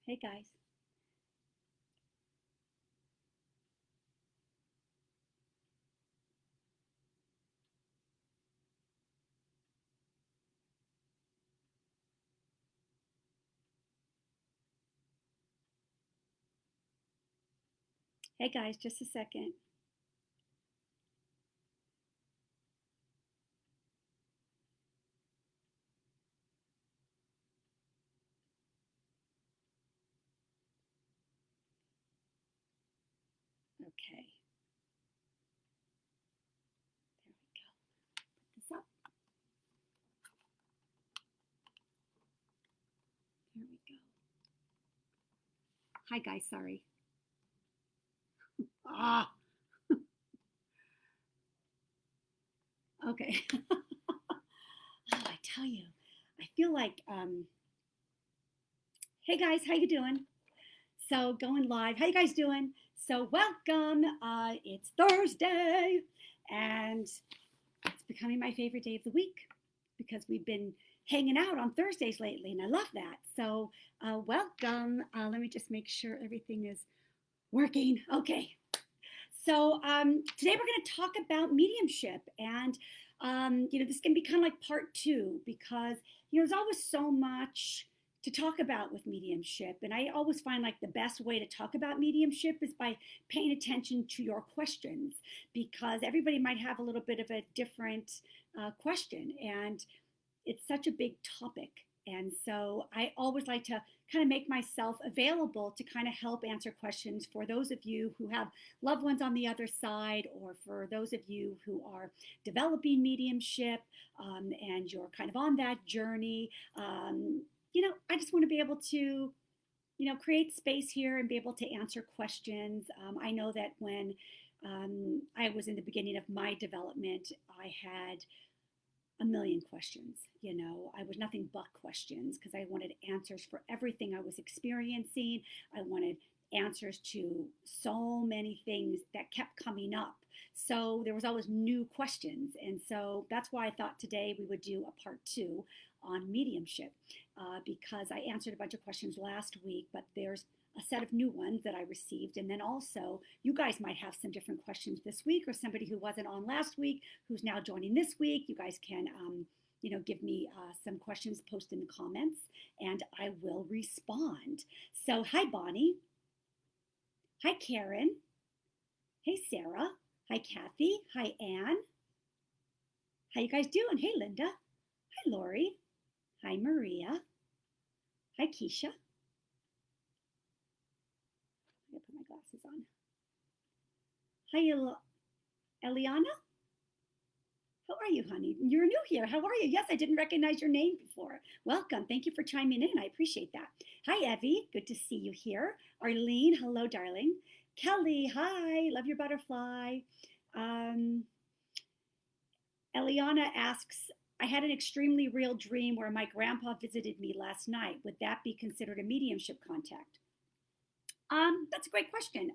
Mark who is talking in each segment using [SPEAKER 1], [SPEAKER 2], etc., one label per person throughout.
[SPEAKER 1] Hey guys. Hey guys, just a second. Okay, there we go. Put this up. There we go. Hi guys, sorry. Ah, okay. Oh, I tell you, I feel like hey guys, how you doing? So going live. How you guys doing? So welcome. It's Thursday and it's becoming my favorite day of the week because we've been hanging out on Thursdays lately and I love that. So welcome. Let me just make sure everything is working. Okay. So today we're going to talk about mediumship, and this can be kind of like part two because there's always so much to talk about with mediumship, and I always find like the best way to talk about mediumship is by paying attention to your questions because everybody might have a little bit of a different question, and it's such a big topic. And so I always like to kind of make myself available to kind of help answer questions for those of you who have loved ones on the other side, or for those of you who are developing mediumship and you're kind of on that journey. I just want to be able to create space here and be able to answer questions. I know that when I was in the beginning of my development, I had a million questions. I was nothing but questions because I wanted answers for everything I was experiencing. I wanted answers to so many things that kept coming up. So there was always new questions. And so that's why I thought today we would do a part two on mediumship because I answered a bunch of questions last week, but there's a set of new ones that I received. And then also, you guys might have some different questions this week, or somebody who wasn't on last week who's now joining this week. You guys can, give me some questions, post in the comments, and I will respond. So, hi, Bonnie. Hi, Karen. Hey, Sarah. Hi, Kathy. Hi, Anne. How you guys doing? Hey, Linda. Hi, Lori. Hi, Maria. Hi, Keisha. I gotta put my glasses on. Hi, Eliana. How are you, honey? You're new here. How are you? Yes, I didn't recognize your name before. Welcome. Thank you for chiming in. I appreciate that. Hi, Evie. Good to see you here. Arlene, hello, darling. Kelly, hi. Love your butterfly. Um, Eliana asks, I had an extremely real dream where my grandpa visited me last night. Would that be considered a mediumship contact? That's a great question.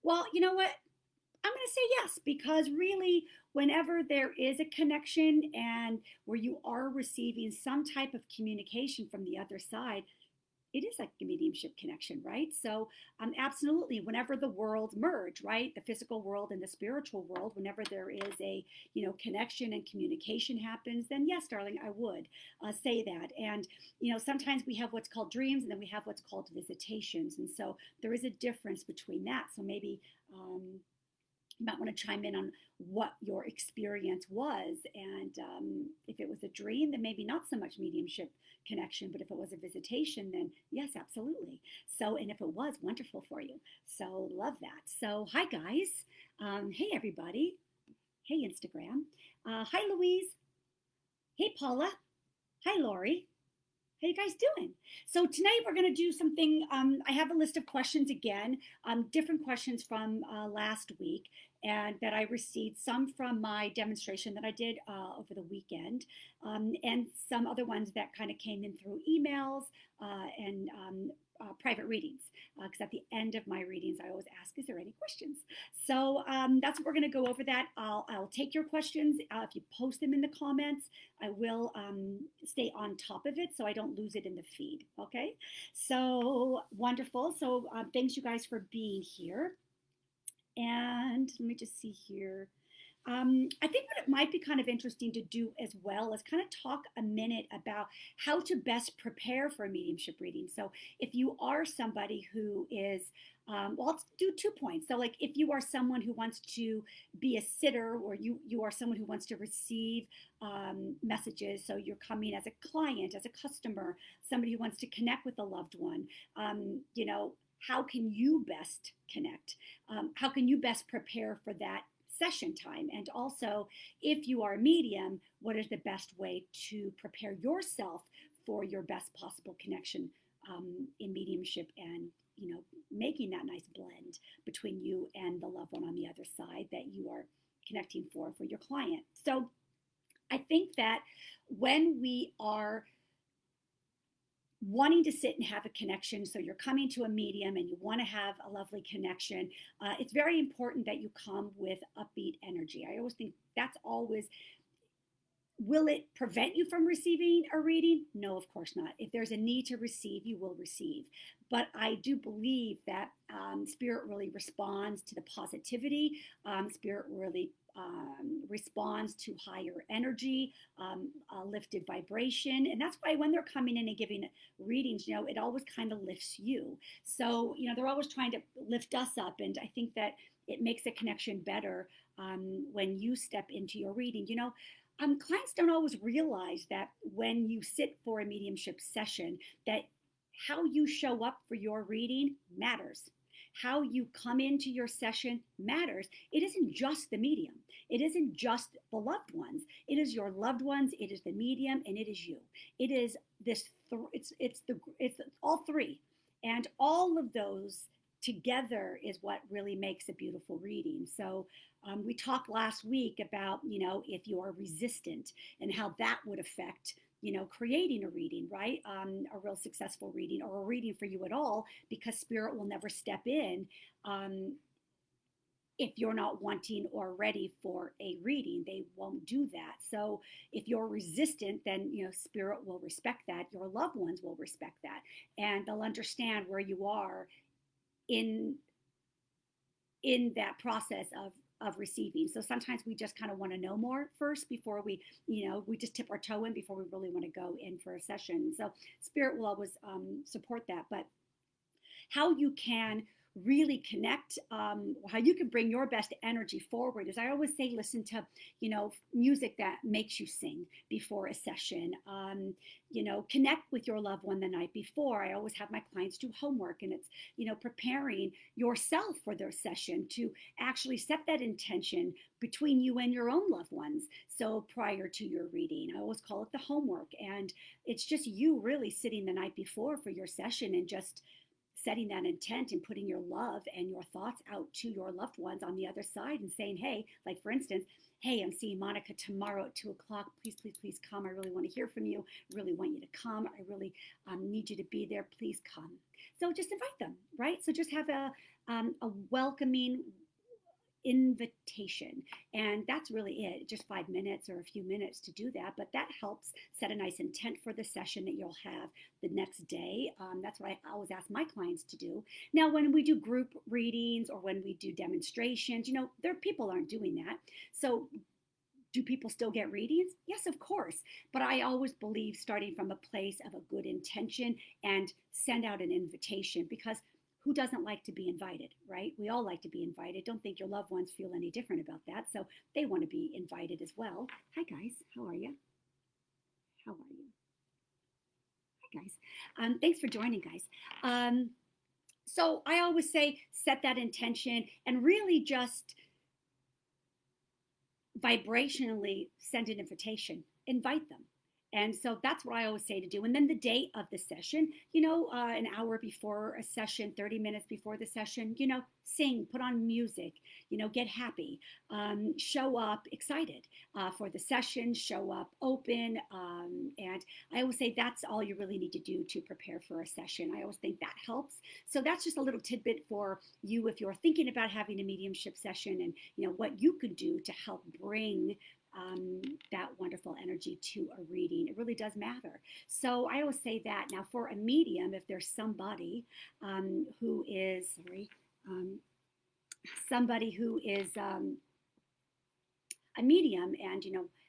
[SPEAKER 1] Well, you know what? I'm going to say yes, because really, whenever there is a connection and where you are receiving some type of communication from the other side, it is like a mediumship connection, right? So, absolutely, whenever the worlds merge, right, the physical world and the spiritual world, whenever there is a connection and communication happens, then yes, darling, I would say that. And sometimes we have what's called dreams, and then we have what's called visitations, and so there is a difference between that. So maybe. You might want to chime in on what your experience was. And if it was a dream, then maybe not so much mediumship connection. But if it was a visitation, then yes, absolutely. So, and if it was, wonderful for you. So, love that. So, hi, guys. Hey, everybody. Hey, Instagram. Hi, Louise. Hey, Paula. Hi, Lori. How you guys doing? So tonight we're going to do something. I have a list of questions again, different questions from last week, and that I received. Some from my demonstration that I did over the weekend, and some other ones that kind of came in through emails and private readings, because at the end of my readings, I always ask, is there any questions? So that's what we're going to go over that. I'll take your questions. If you post them in the comments, I will stay on top of it so I don't lose it in the feed. Okay, so wonderful. So thanks you guys for being here. And let me just see here. I think what it might be kind of interesting to do as well is kind of talk a minute about how to best prepare for a mediumship reading. So if you are somebody who is, well, let's do 2 points. So like if you are someone who wants to be a sitter, or you are someone who wants to receive messages, so you're coming as a client, as a customer, somebody who wants to connect with a loved one, you know, how can you best connect? How can you best prepare for that session time? And also, if you are a medium, what is the best way to prepare yourself for your best possible connection in mediumship, and you know, making that nice blend between you and the loved one on the other side that you are connecting for your client. So I think that when we are wanting to sit and have a connection, so you're coming to a medium and you want to have a lovely connection, it's very important that you come with upbeat energy. I always think that's always, will it prevent you from receiving a reading? No, of course not. If there's a need to receive, you will receive. But I do believe that Spirit really responds to the positivity. Spirit really responds to higher energy, lifted vibration. And that's why when they're coming in and giving readings, you know, it always kind of lifts you. So, you know, they're always trying to lift us up. And I think that it makes a connection better when you step into your reading. You know, clients don't always realize that when you sit for a mediumship session, that how you show up for your reading matters. How you come into your session matters. It isn't just the medium. It isn't just the loved ones. It is your loved ones. It is the medium, and it is you. It is this. It's all three, and all of those together is what really makes a beautiful reading. So we talked last week about, you know, if you are resistant and how that would affect, you know, creating a reading, right? A real successful reading, or a reading for you at all, because Spirit will never step in if you're not wanting or ready for a reading. They won't do that. So if you're resistant, then, you know, Spirit will respect that. Your loved ones will respect that, and they'll understand where you are in that process of receiving. So sometimes we just kind of want to know more first before we, you know, we just tip our toe in before we really want to go in for a session. So Spirit will always support that. But how you can really connect, how you can bring your best energy forward is, I always say, listen to, you know, music that makes you sing before a session. You know, connect with your loved one the night before. I always have my clients do homework, and it's, you know, preparing yourself for their session to actually set that intention between you and your own loved ones. So prior to your reading, I always call it the homework. And it's just you really sitting the night before for your session and just setting that intent and putting your love and your thoughts out to your loved ones on the other side, and saying, hey, like for instance, hey, I'm seeing Monica tomorrow at 2:00. Please, please, please come. I really want to hear from you. I really want you to come. I really need you to be there. Please come. So just invite them, right? So just have a welcoming invitation, and that's really it. Just 5 minutes or a few minutes to do that, but that helps set a nice intent for the session that you'll have the next day. That's what I always ask my clients to do. Now, when we do group readings or when we do demonstrations, you know, people aren't doing that. So do people still get readings? Yes, of course. But I always believe starting from a place of a good intention, and send out an invitation, because who doesn't like to be invited, right? We all like to be invited. Don't think your loved ones feel any different about that. So they want to be invited as well. Hi, guys. How are you? How are you? Hi, guys. Thanks for joining, guys. So I always say, set that intention and really just vibrationally send an invitation. Invite them. And so that's what I always say to do. And then the day of the session, an hour before a session, 30 minutes before the session, sing, put on music, get happy, show up excited for the session, show up open. And I always say that's all you really need to do to prepare for a session. I always think that helps. So that's just a little tidbit for you if you're thinking about having a mediumship session, and what you could do to help bring that wonderful energy to a reading. It really does matter. So I always say that. Now, for a medium, if there's who is, somebody who is a medium, and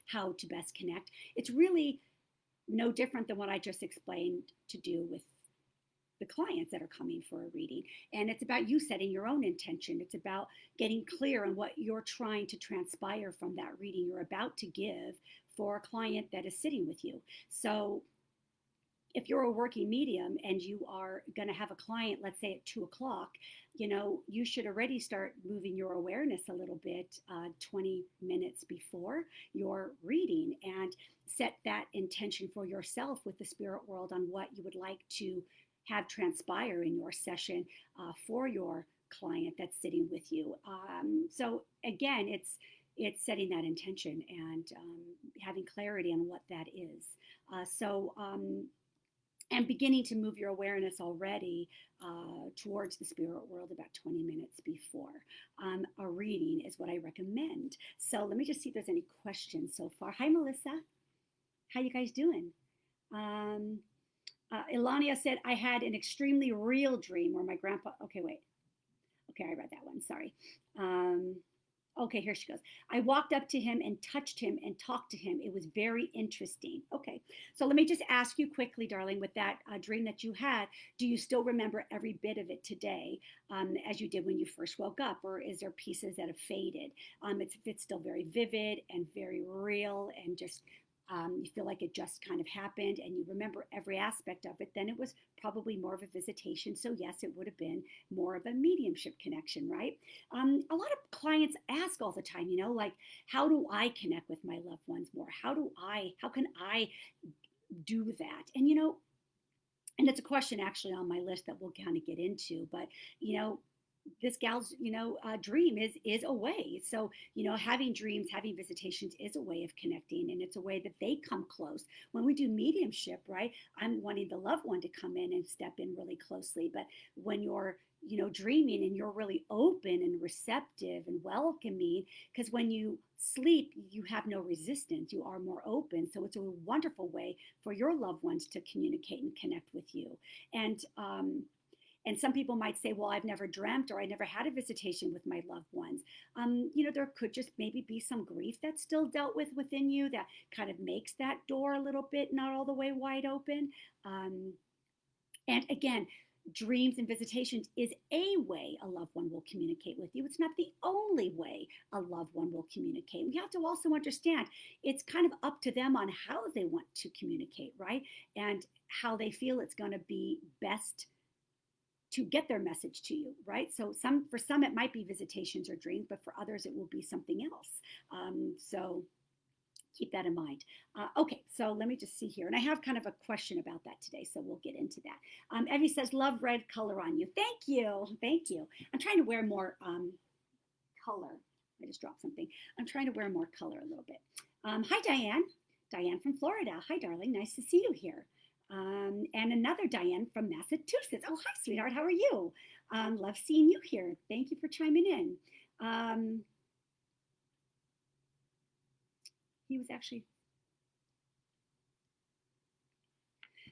[SPEAKER 1] how to best connect, it's really no different than what I just explained to do with the clients that are coming for a reading. And it's about you setting your own intention. It's about getting clear on what you're trying to transpire from that reading you're about to give for a client that is sitting with you. So if you're a working medium and you are going to have a client, let's say at 2 o'clock, you should already start moving your awareness a little bit 20 minutes before your reading, and set that intention for yourself with the spirit world on what you would like to have transpire in your session for your client that's sitting with you. So again, it's setting that intention and having clarity on what that is. And beginning to move your awareness already towards the spirit world about 20 minutes before a reading is what I recommend. So let me just see if there's any questions so far. Hi, Melissa. How you guys doing? Ilania said, I had an extremely real dream where my grandpa, okay, wait. Okay, I read that one, sorry. Okay, here she goes. I walked up to him and touched him and talked to him. It was very interesting. Okay, so let me just ask you quickly, darling, with that dream that you had, do you still remember every bit of it today as you did when you first woke up? Or is there pieces that have faded? It's still very vivid and very real, and just you feel like it just kind of happened and you remember every aspect of it, then it was probably more of a visitation. So yes, it would have been more of a mediumship connection, right? A lot of clients ask all the time, like, how do I connect with my loved ones more? How can I do that? And it's a question actually on my list that we'll kind of get into, but this gal's dream is a way. So having dreams, having visitations is a way of connecting, and it's a way that they come close. When we do mediumship, right, I'm wanting the loved one to come in and step in really closely. But when you're dreaming and you're really open and receptive and welcoming, because when you sleep you have no resistance, you are more open, so it's a wonderful way for your loved ones to communicate and connect with you. And some people might say, well, I've never dreamt, or I never had a visitation with my loved ones. There could just maybe be some grief that's still dealt with within you that kind of makes that door a little bit not all the way wide open. And again, dreams and visitations is a way a loved one will communicate with you. It's not the only way a loved one will communicate. We have to also understand it's kind of up to them on how they want to communicate, right? And how they feel it's going to be best to get their message to you, right? So for some it might be visitations or dreams, but for others it will be something else. So keep that in mind. Okay, so let me just see here. And I have kind of a question about that today, so we'll get into that. Evie says, love red color on you. Thank you. Thank you. I'm trying to wear more color. I just dropped something. I'm trying to wear more color a little bit. Hi, Diane. Diane from Florida. Hi, darling. Nice to see you here. And another Diane from Massachusetts. Oh, hi, sweetheart. How are you? Love seeing you here. Thank you for chiming in. He was actually...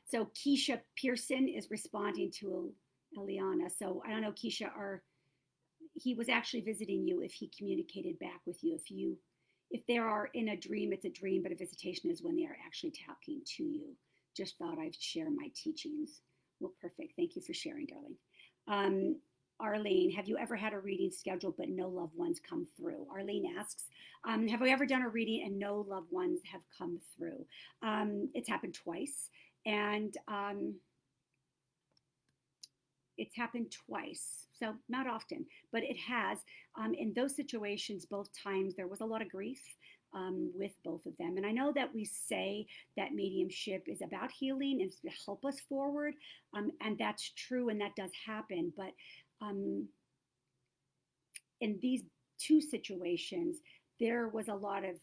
[SPEAKER 1] So Keisha Pearson is responding to Eliana. So I don't know, Keisha, he was actually visiting you if he communicated back with you. If they are in a dream, it's a dream, but a visitation is when they are actually talking to you. Just thought I'd share my teachings. Well, perfect. Thank you for sharing, darling. Arlene, have you ever had a reading scheduled but no loved ones come through? Arlene asks, have I ever done a reading and no loved ones have come through? It's happened twice. And it's happened twice, so not often, but it has. In those situations, both times, there was a lot of grief. with both of them. And I know that we say that mediumship is about healing and to help us forward, and that's true, and that does happen. But um, in these two situations, there was a lot of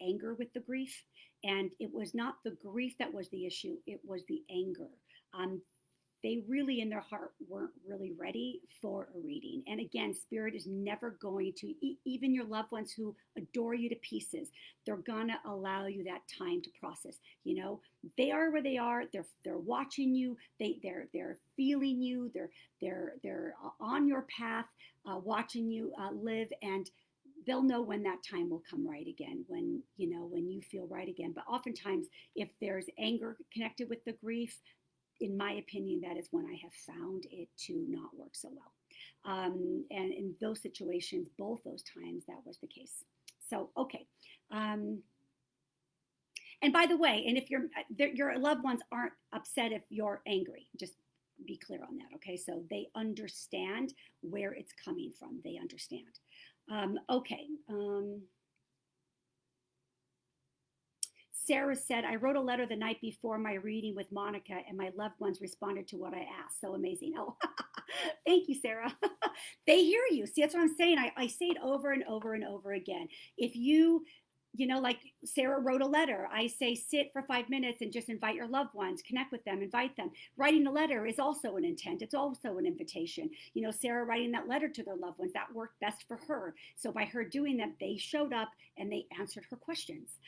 [SPEAKER 1] anger with the grief, and it was not the grief that was the issue, it was the anger. Um, they really in their heart weren't really ready for a reading. And again, spirit is never going to, even your loved ones who adore you to pieces, they're gonna allow you that time to process. You know, they are where they are. They're watching you. They're feeling you. They're on your path, watching you live, and they'll know when that time will come right again, when when you feel right again. But oftentimes, if there's anger connected with the grief, in my opinion, that is when I have found it to not work so well. And in those situations, both those times, that was the case. So, okay. Um, and by the way, and if your loved ones aren't upset if you're angry, just be clear on that. Okay, so they understand where it's coming from. They understand. Okay. Sarah said, I wrote a letter the night before my reading with Monica, and my loved ones responded to what I asked. So amazing. Oh, thank you, Sarah. They hear you. See, that's what I'm saying. I say it over and over and over again. If like Sarah wrote a letter, I say sit for 5 minutes and just invite your loved ones, connect with them, invite them. Writing a letter is also an intent. It's also an invitation. Sarah writing that letter to their loved ones, that worked best for her. So by her doing that, they showed up and they answered her questions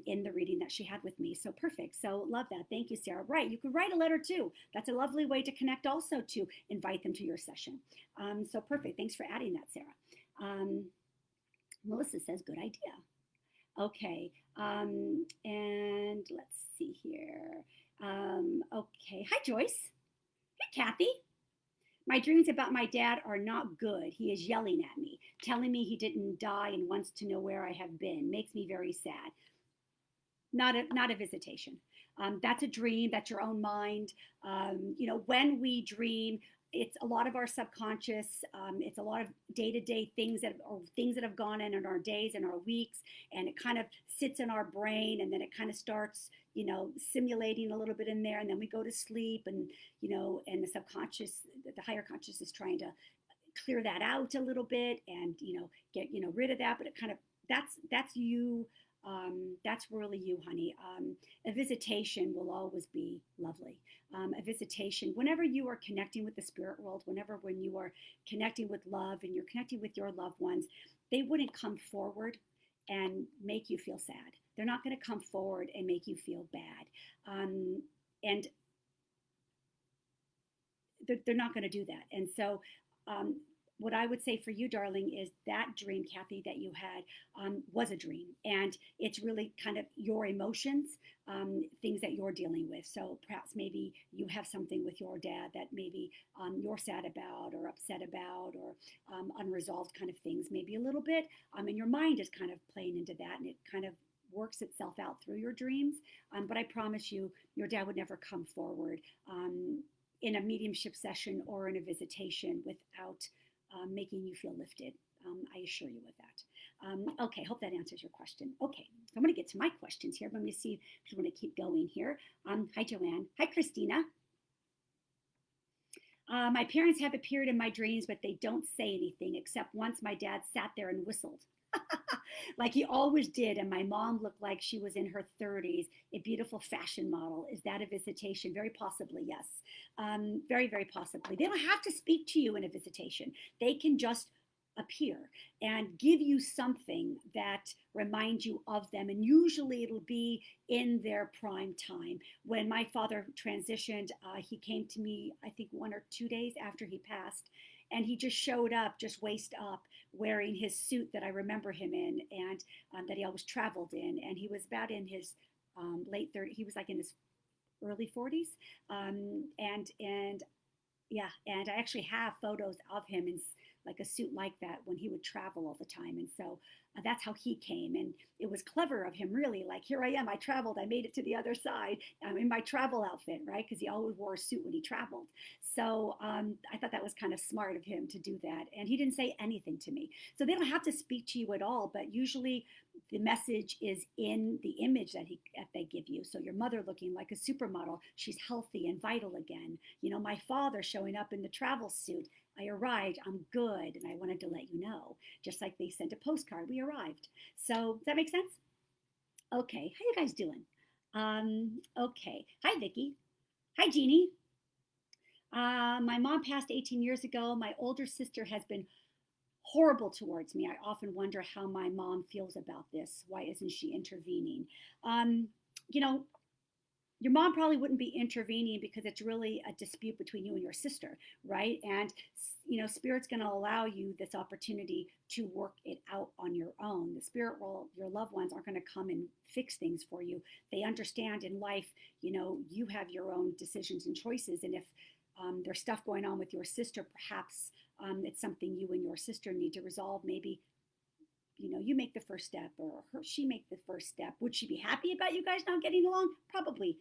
[SPEAKER 1] in the reading that she had with me. So perfect. So love that. Thank you, Sarah. Right. You could write a letter too. That's a lovely way to connect also, to invite them to your session. So perfect. Thanks for adding that, Sarah. Melissa says, good idea. Okay, and let's see here. Okay, hi Joyce. Hey Kathy. My dreams about my dad are not good. He is yelling at me, telling me he didn't die and wants to know where I have been. Makes me very sad. Not a visitation. That's a dream. That's your own mind. When we dream, it's a lot of our subconscious. It's a lot of day-to-day things that have gone in our days and our weeks, and it kind of sits in our brain, and then it kind of starts, simulating a little bit in there, and then we go to sleep, and and the subconscious, the higher conscious is trying to clear that out a little bit, and get rid of that. But it kind of that's you. That's really you, honey. A visitation will always be lovely. A visitation, whenever you are connecting with the spirit world, when you are connecting with love and you're connecting with your loved ones, they wouldn't come forward and make you feel sad. They're not going to come forward and make you feel bad. And they're not going to do that. And so, what I would say for you, darling, is that dream, Kathy, that you had was a dream. And it's really kind of your emotions, things that you're dealing with. So perhaps maybe you have something with your dad that maybe you're sad about or upset about, or unresolved kind of things, maybe a little bit. And your mind is kind of playing into that, and it kind of works itself out through your dreams. But I promise you, your dad would never come forward in a mediumship session or in a visitation without making you feel lifted. I assure you with that. Okay, hope that answers your question. Okay, so I'm going to get to my questions here, but I'm going to see if you want to keep going here. Hi, Joanne. Hi, Christina. My parents have appeared in my dreams, but they don't say anything, except once my dad sat there and whistled. Like he always did, and my mom looked like she was in her 30s, a beautiful fashion model. Is that a visitation? Very possibly, yes. Very, very possibly. They don't have to speak to you in a visitation. They can just appear and give you something that reminds you of them. And usually it'll be in their prime time. When my father transitioned, he came to me, I think 1 or 2 days after he passed. And he just showed up, just waist up, wearing his suit that I remember him in, and that he always traveled in. And he was about in his late 30s. He was like in his early 40s. And yeah, and I actually have photos of him in like a suit like that when he would travel all the time. And so that's how he came. And it was clever of him, really. Like, here I am, I traveled, I made it to the other side. I'm in my travel outfit, right? Because he always wore a suit when he traveled. So I thought that was kind of smart of him to do that. And he didn't say anything to me. So they don't have to speak to you at all, but usually the message is in the image that they give you. So your mother looking like a supermodel, she's healthy and vital again. You know, my father showing up in the travel suit. I arrived, I'm good, and I wanted to let you know. Just like they sent a postcard, we arrived. So does that make sense? Okay, how you guys doing? Okay. Hi, Vicky. Hi, Jeannie. My mom passed 18 years ago. My older sister has been horrible towards me. I often wonder how my mom feels about this. Why isn't she intervening? Um, you know, your mom probably wouldn't be intervening because it's really a dispute between you and your sister, right? And you know, spirit's going to allow you this opportunity to work it out on your own. The spirit world, your loved ones aren't going to come and fix things for you. They understand in life, you know, you have your own decisions and choices, and if there's stuff going on with your sister, perhaps it's something you and your sister need to resolve. Maybe, you know, you make the first step, or she make the first step. Would she be happy about you guys not getting along? Probably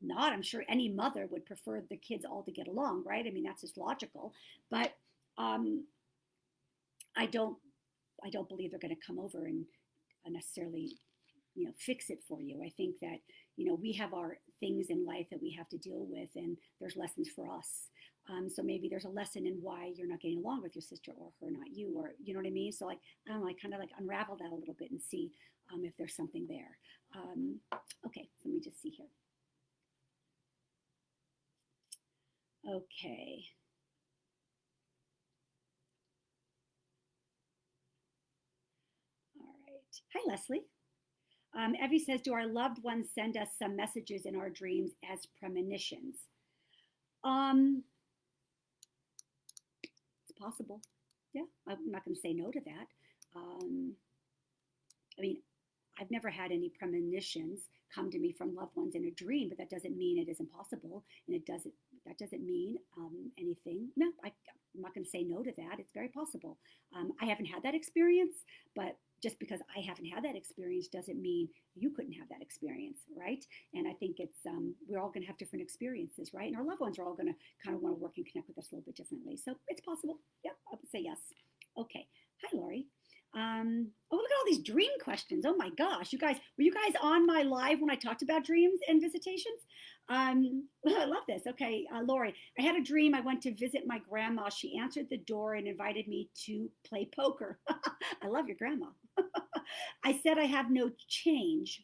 [SPEAKER 1] not. I'm sure any mother would prefer the kids all to get along, right? I mean, that's just logical. But um, I don't I don't believe they're going to come over and necessarily, you know, fix it for you. I think that, you know, we have our things in life that we have to deal with, and there's lessons for us. So maybe there's a lesson in why you're not getting along with your sister, or her not you, or you know what I mean. So like, I don't know, I kind of like unravel that a little bit and see if there's something there. Okay, so let me just see here. Okay. All right. Hi, Leslie. Evie says, do our loved ones send us some messages in our dreams as premonitions? Um, it's possible. Yeah, I'm not going to say no to that. Um, I mean, I've never had any premonitions come to me from loved ones in a dream, but that doesn't mean it isn't possible, and that doesn't mean anything. No, I'm not going to say no to that. It's very possible. I haven't had that experience, but just because I haven't had that experience doesn't mean you couldn't have that experience, right? And I think it's we're all going to have different experiences, right? And our loved ones are all going to kind of want to work and connect with us a little bit differently. So it's possible. Yep, I would say yes. Okay. Hi, Lori. Oh, look at all these dream questions. Oh my gosh, you guys, were you guys on my live when I talked about dreams and visitations? I love this. Okay, Lori, I had a dream. I went to visit my grandma. She answered the door and invited me to play poker. I love your grandma. I said I have no change.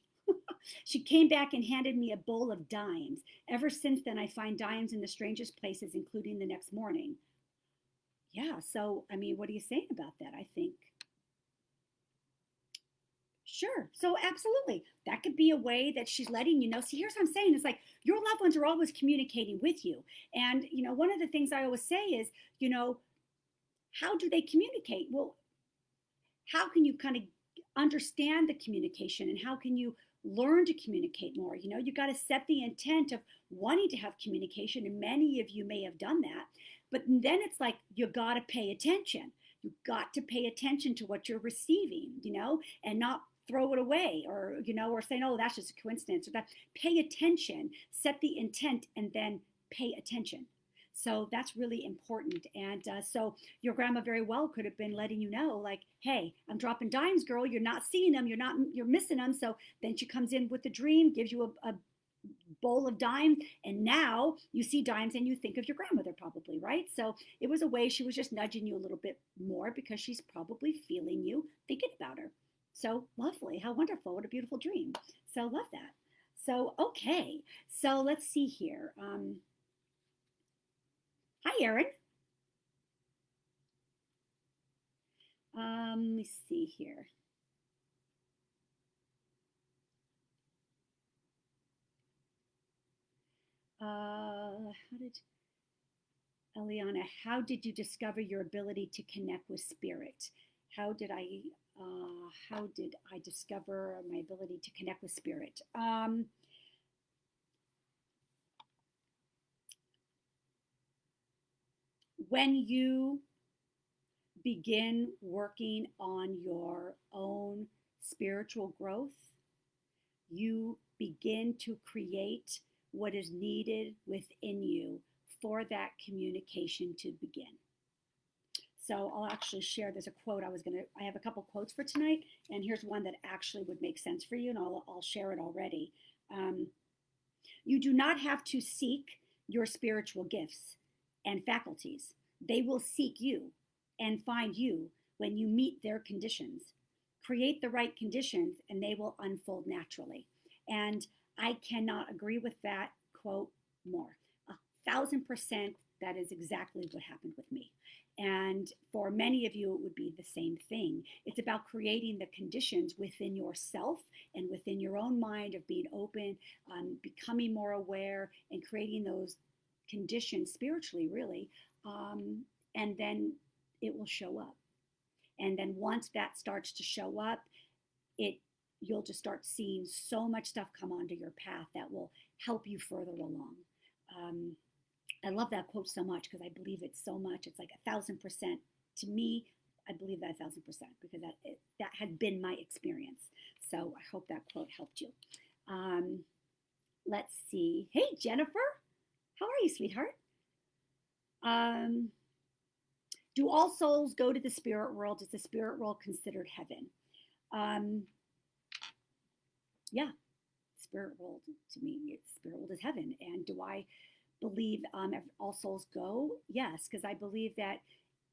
[SPEAKER 1] She came back and handed me a bowl of dimes. Ever since then, I find dimes in the strangest places, including the next morning. Yeah, so I mean, what are you saying about that? I think sure. So absolutely. That could be a way that she's letting you know. See, here's what I'm saying. It's like your loved ones are always communicating with you. And, you know, one of the things I always say is, you know, how do they communicate? Well, how can you kind of understand the communication, and how can you learn to communicate more? You know, you got to set the intent of wanting to have communication, and many of you may have done that. But then it's like you got to pay attention. You got to pay attention to what you're receiving, you know, and not throw it away, or you know, or saying, oh, that's just a coincidence, or that. Pay attention, set the intent, and then pay attention. So that's really important. And so your grandma very well could have been letting you know, like, hey, I'm dropping dimes, girl. You're not seeing them. You're missing them. So then she comes in with the dream, gives you a bowl of dimes, and now you see dimes and you think of your grandmother, probably, right? So it was a way she was just nudging you a little bit more because she's probably feeling you, thinking about her. So lovely. How wonderful. What a beautiful dream. So love that. So, okay. So let's see here. Hi, Erin. Let me see here. How did Eliana? How did you discover your ability to connect with spirit? How did I? How did I discover my ability to connect with spirit? When you begin working on your own spiritual growth, you begin to create what is needed within you for that communication to begin. So I'll actually share. There's a quote I have a couple quotes for tonight, and here's one that actually would make sense for you, and I'll share it already. You do not have to seek your spiritual gifts and faculties. They will seek you and find you when you meet their conditions. Create the right conditions and they will unfold naturally. And I cannot agree with that quote more. 1,000%, that is exactly what happened with me. And for many of you, it would be the same thing. It's about creating the conditions within yourself and within your own mind of being open, becoming more aware, and creating those conditions spiritually, really. And then it will show up. And then once that starts to show up, you'll just start seeing so much stuff come onto your path that will help you further along. I love that quote so much because I believe it so much. It's like 1,000%. To me, I believe that 1,000% because that had been my experience. So I hope that quote helped you. Let's see. Hey, Jennifer. How are you, sweetheart? Do all souls go to the spirit world? Is the spirit world considered heaven? Yeah, spirit world, to me, spirit world is heaven. And do I believe all souls go? Yes, because I believe that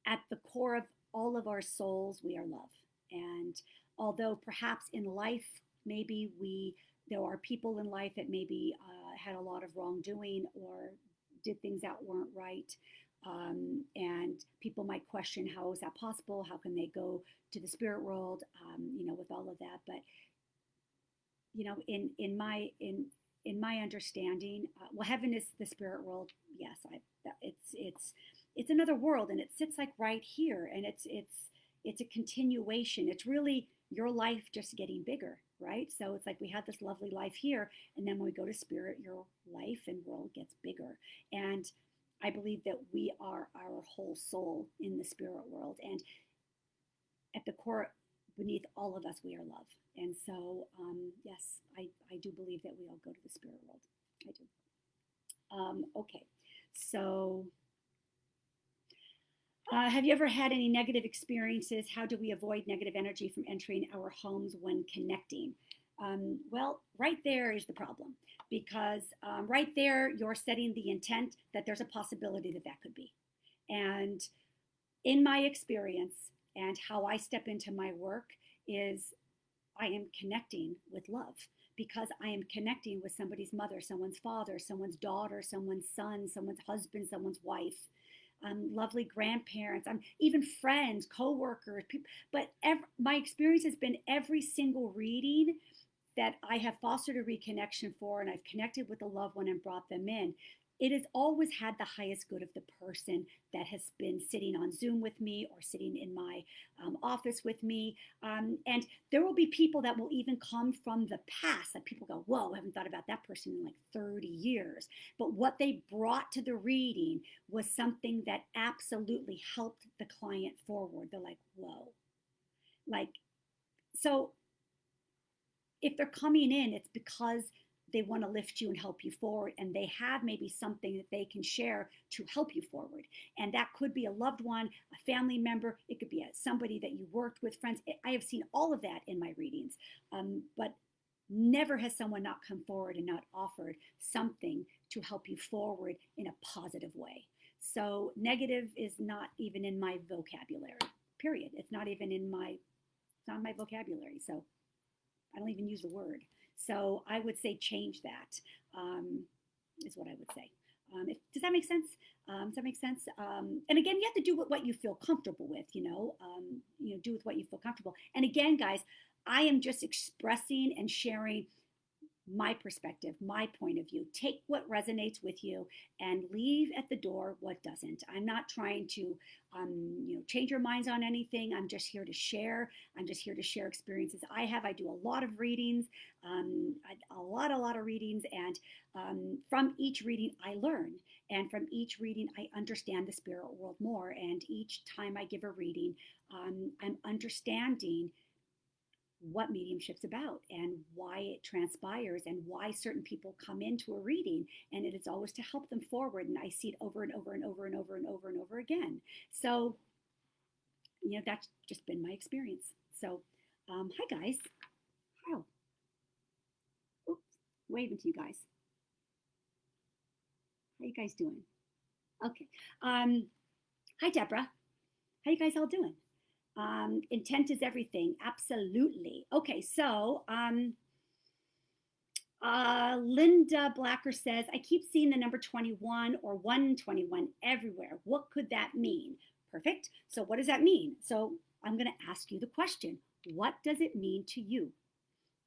[SPEAKER 1] at the core of all of our souls, we are love. And although perhaps in life, maybe there are people in life that maybe had a lot of wrongdoing or did things that weren't right. And people might question, how is that possible? How can they go to the spirit world, with all of that? But, in my understanding, well, heaven is the spirit world. Yes, it's another world, and it sits like right here, and it's a continuation. It's really your life just getting bigger, right? So it's like we have this lovely life here, and then when we go to spirit, your life and world gets bigger. And I believe that we are our whole soul in the spirit world, and at the core, beneath all of us, we are love. And so, yes, I do believe that we all go to the spirit world. I do. Okay, so have you ever had any negative experiences? How do we avoid negative energy from entering our homes when connecting? Well, right there is the problem, because right there you're setting the intent that there's a possibility that could be. And in my experience and how I step into my work is I am connecting with love, because I am connecting with somebody's mother, someone's father, someone's daughter, someone's son, someone's husband, someone's wife, lovely grandparents, even friends, co-workers, people. But my experience has been every single reading that I have fostered a reconnection for, and I've connected with a loved one and brought them in, it has always had the highest good of the person that has been sitting on Zoom with me or sitting in my office with me. And there will be people that will even come from the past that people go, whoa, I haven't thought about that person in like 30 years. But what they brought to the reading was something that absolutely helped the client forward. They're like, whoa. So if they're coming in, it's because they want to lift you and help you forward, and they have maybe something that they can share to help you forward. And that could be a loved one, a family member, it could be somebody that you worked with, friends. I have seen all of that in my readings, but never has someone not come forward and not offered something to help you forward in a positive way. So negative is not even in my vocabulary, period. It's not in my vocabulary. So I don't even use the word. So I would say change that, is what I would say. Does that make sense? Does that make sense? And again, you have to do what you feel comfortable with, do with what you feel comfortable. And again, guys, I am just expressing and sharing my perspective, my point of view. Take what resonates with you and leave at the door what doesn't. I'm not trying to, change your minds on anything. I'm just here to share. I'm just here to share experiences I have. I do a lot of readings, a lot of readings, and from each reading I learn. And from each reading, I understand the spirit world more. And each time I give a reading, I'm understanding what mediumship's about and why it transpires and why certain people come into a reading, and it is always to help them forward. And I see it over and over and over and over and over and over again. So that's just been my experience. So hi guys. How? Oops, waving to you guys. How you guys doing? Okay. Hi Deborah. How you guys all doing? Intent is everything. Absolutely. Okay, so Linda Blacker says, I keep seeing the number 21 or 121 everywhere. What could that mean? Perfect. So what does that mean? So I'm going to ask you the question. What does it mean to you?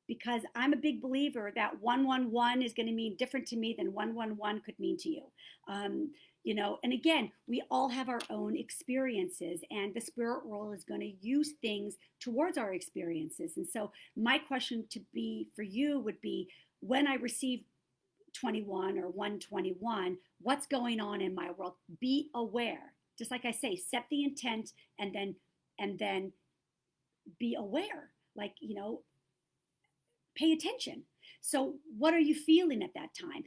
[SPEAKER 1] Because I'm a big believer that 111 is going to mean different to me than 111 could mean to you. And again, we all have our own experiences, and the spirit world is going to use things towards our experiences. And so my question to be for you would be, when I receive 21 or 121, what's going on in my world? Be aware. Just like I say, set the intent and then be aware. Pay attention. So what are you feeling at that time?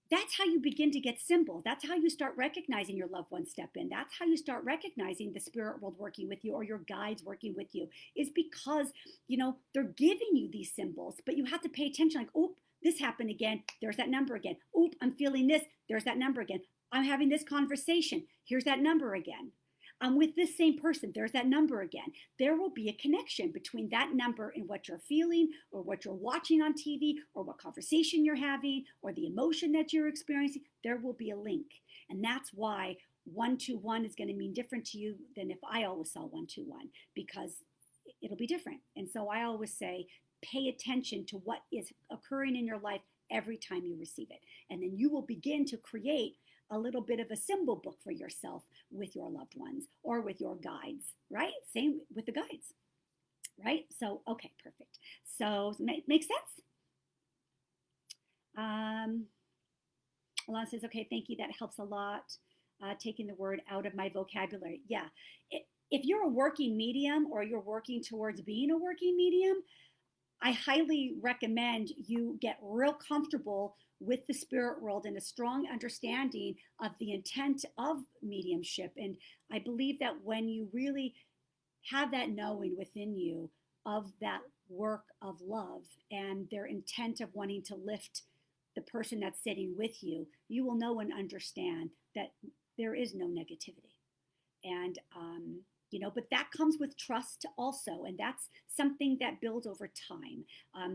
[SPEAKER 1] That's how you begin to get simple. That's how you start recognizing your loved ones step in. That's how you start recognizing the spirit world working with you or your guides working with you, is because, they're giving you these symbols, but you have to pay attention. Like, oop, this happened again. There's that number again. Oop, I'm feeling this. There's that number again. I'm having this conversation. Here's that number again. I'm with this same person. There's that number again. There will be a connection between that number and what you're feeling or what you're watching on TV or what conversation you're having or the emotion that you're experiencing. There will be a link. And that's why 121 is going to mean different to you than if I always saw 121, because it'll be different. And so I always say, pay attention to what is occurring in your life every time you receive it. And then you will begin to create a little bit of a symbol book for yourself with your loved ones or with your guides, right? Same with the guides, right? So, okay, perfect. So, make sense? Alana says, okay, thank you. That helps a lot. Taking the word out of my vocabulary. Yeah. If you're a working medium or you're working towards being a working medium, I highly recommend you get real comfortable with the spirit world and a strong understanding of the intent of mediumship. And I believe that when you really have that knowing within you of that work of love and their intent of wanting to lift the person that's sitting with you, you will know and understand that there is no negativity. And but that comes with trust also, and that's something that builds over time.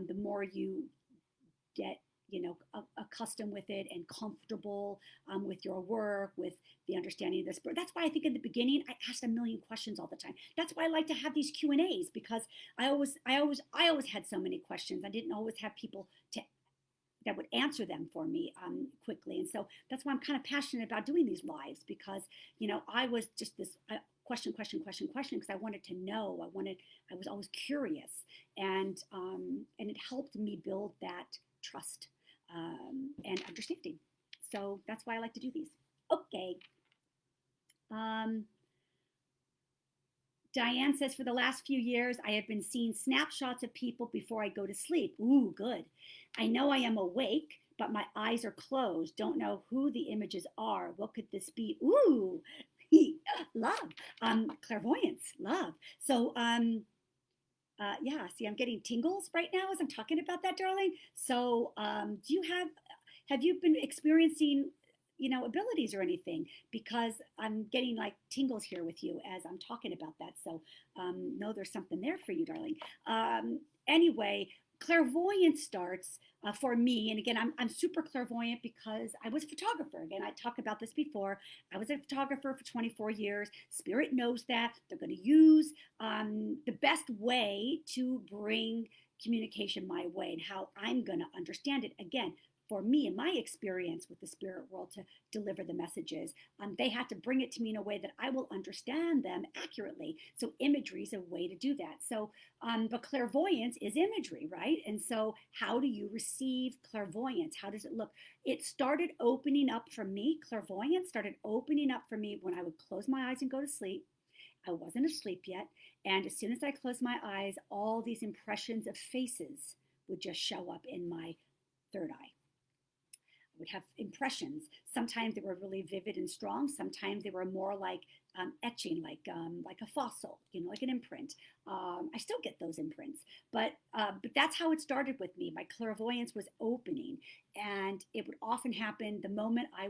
[SPEAKER 1] The more you get, accustomed with it and comfortable with your work, with the understanding of this. That's why I think in the beginning I asked a million questions all the time. That's why I like to have these Q&As, because I always had so many questions. I didn't always have people that would answer them for me quickly. And so that's why I'm kind of passionate about doing these lives, because, I was just this question, because I wanted to know. I was always curious, and it helped me build that trust and understanding. So that's why I like to do these. Okay. Diane says, for the last few years, I have been seeing snapshots of people before I go to sleep. Ooh, good. I know I am awake, but my eyes are closed. Don't know who the images are. What could this be? Ooh, love. Clairvoyance, love. So, yeah, see, I'm getting tingles right now as I'm talking about that, darling. So, have you been experiencing abilities or anything? Because I'm getting like tingles here with you as I'm talking about that. So know there's something there for you, darling. Anyway, clairvoyance starts for me. And again, I'm super clairvoyant because I was a photographer. Again, I talked about this before. I was a photographer for 24 years. Spirit knows that. They're going to use the best way to bring communication my way and how I'm going to understand it. Again, for me, in my experience with the spirit world, to deliver the messages. They have to bring it to me in a way that I will understand them accurately. So imagery is a way to do that. So, but clairvoyance is imagery, right? And so how do you receive clairvoyance? How does it look? It started opening up for me. Clairvoyance started opening up for me when I would close my eyes and go to sleep. I wasn't asleep yet. And as soon as I closed my eyes, all these impressions of faces would just show up in my third eye. Would have impressions. Sometimes they were really vivid and strong. Sometimes they were more like etching, like a fossil, like an imprint. I still get those imprints, but that's how it started with me. My clairvoyance was opening, and it would often happen the moment I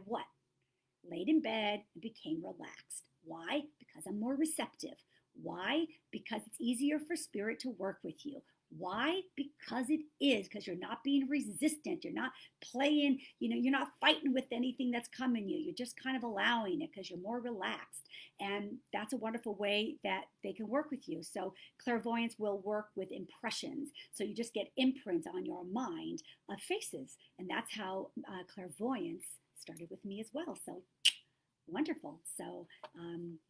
[SPEAKER 1] laid in bed and became relaxed. Why? Because I'm more receptive. Why? Because it's easier for spirit to work with you. Why? Because it is, because you're not being resistant. You're not playing, you're not fighting with anything that's coming you. You're just kind of allowing it because you're more relaxed. And that's a wonderful way that they can work with you. So clairvoyance will work with impressions. So you just get imprints on your mind of faces. And that's how clairvoyance started with me as well. So wonderful. So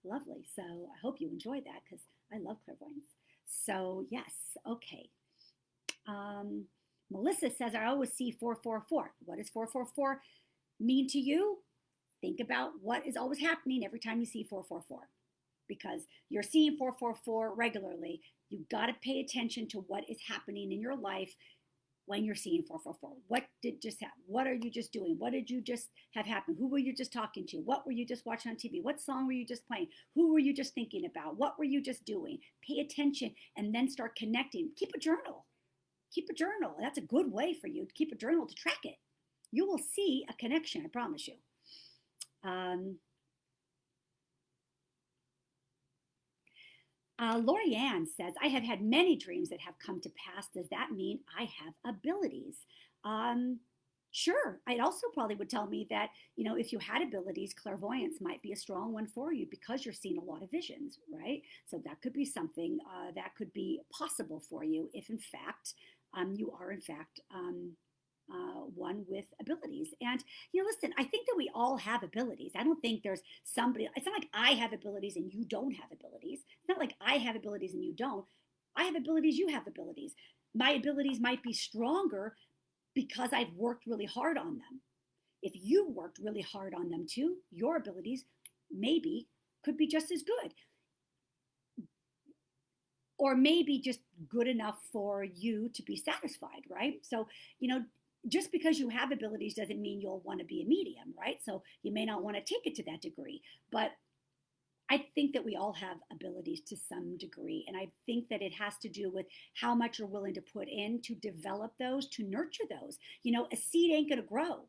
[SPEAKER 1] lovely. So I hope you enjoyed that because I love clairvoyance. So yes, okay. Melissa says, I always see 444. What does 444 mean to you? Think about what is always happening every time you see 444. Because you're seeing 444 regularly, you've got to pay attention to what is happening in your life when you're seeing 444. What did just happen? What are you just doing? What did you just have happen? Who were you just talking to? What were you just watching on TV? What song were you just playing? Who were you just thinking about? What were you just doing? Pay attention and then start connecting. Keep a journal. Keep a journal. That's a good way for you to keep a journal to track it. You will see a connection, I promise you. Lori Ann says, I have had many dreams that have come to pass. Does that mean I have abilities? Sure. It also probably would tell me that, if you had abilities, clairvoyance might be a strong one for you because you're seeing a lot of visions, right? So that could be something that could be possible for you if, in fact, you are, in fact, one with abilities. And, listen, I think that we all have abilities. I don't think there's somebody, it's not like I have abilities and you don't have abilities. It's not like I have abilities and you don't. I have abilities, you have abilities. My abilities might be stronger because I've worked really hard on them. If you worked really hard on them too, your abilities maybe could be just as good. Or maybe just good enough for you to be satisfied, right? So, just because you have abilities doesn't mean you'll want to be a medium, right? So you may not want to take it to that degree. But I think that we all have abilities to some degree. And I think that it has to do with how much you're willing to put in to develop those, to nurture those. A seed ain't going to grow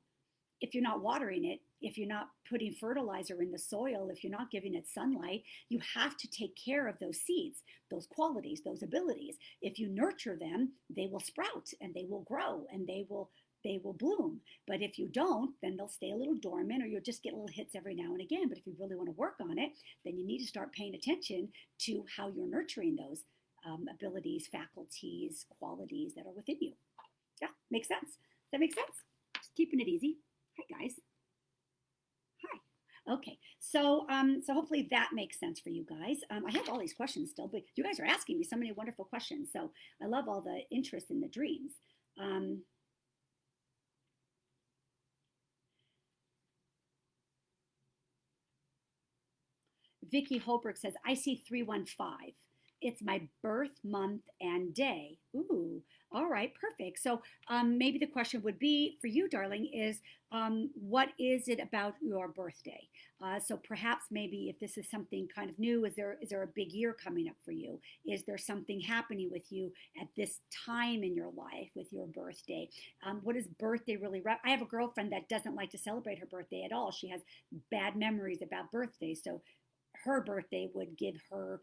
[SPEAKER 1] if you're not watering it, if you're not putting fertilizer in the soil, if you're not giving it sunlight. You have to take care of those seeds, those qualities, those abilities. If you nurture them, they will sprout and they will grow and they will bloom. But if you don't, then they'll stay a little dormant, or you'll just get little hits every now and again. But if you really want to work on it, then you need to start paying attention to how you're nurturing those abilities, faculties, qualities that are within you. Yeah, makes sense. Does that make sense? Just keeping it easy. Hi, guys. Hi. Okay, so hopefully that makes sense for you guys. I have all these questions still, but you guys are asking me so many wonderful questions. So I love all the interest in the dreams. Vicky Holbrook says, I see 315. It's my birth month and day. Ooh, all right, perfect. So maybe the question would be for you, darling, is what is it about your birthday? So perhaps maybe if this is something kind of new, is there a big year coming up for you? Is there something happening with you at this time in your life with your birthday? What is birthday really? I have a girlfriend that doesn't like to celebrate her birthday at all. She has bad memories about birthdays. So her birthday would give her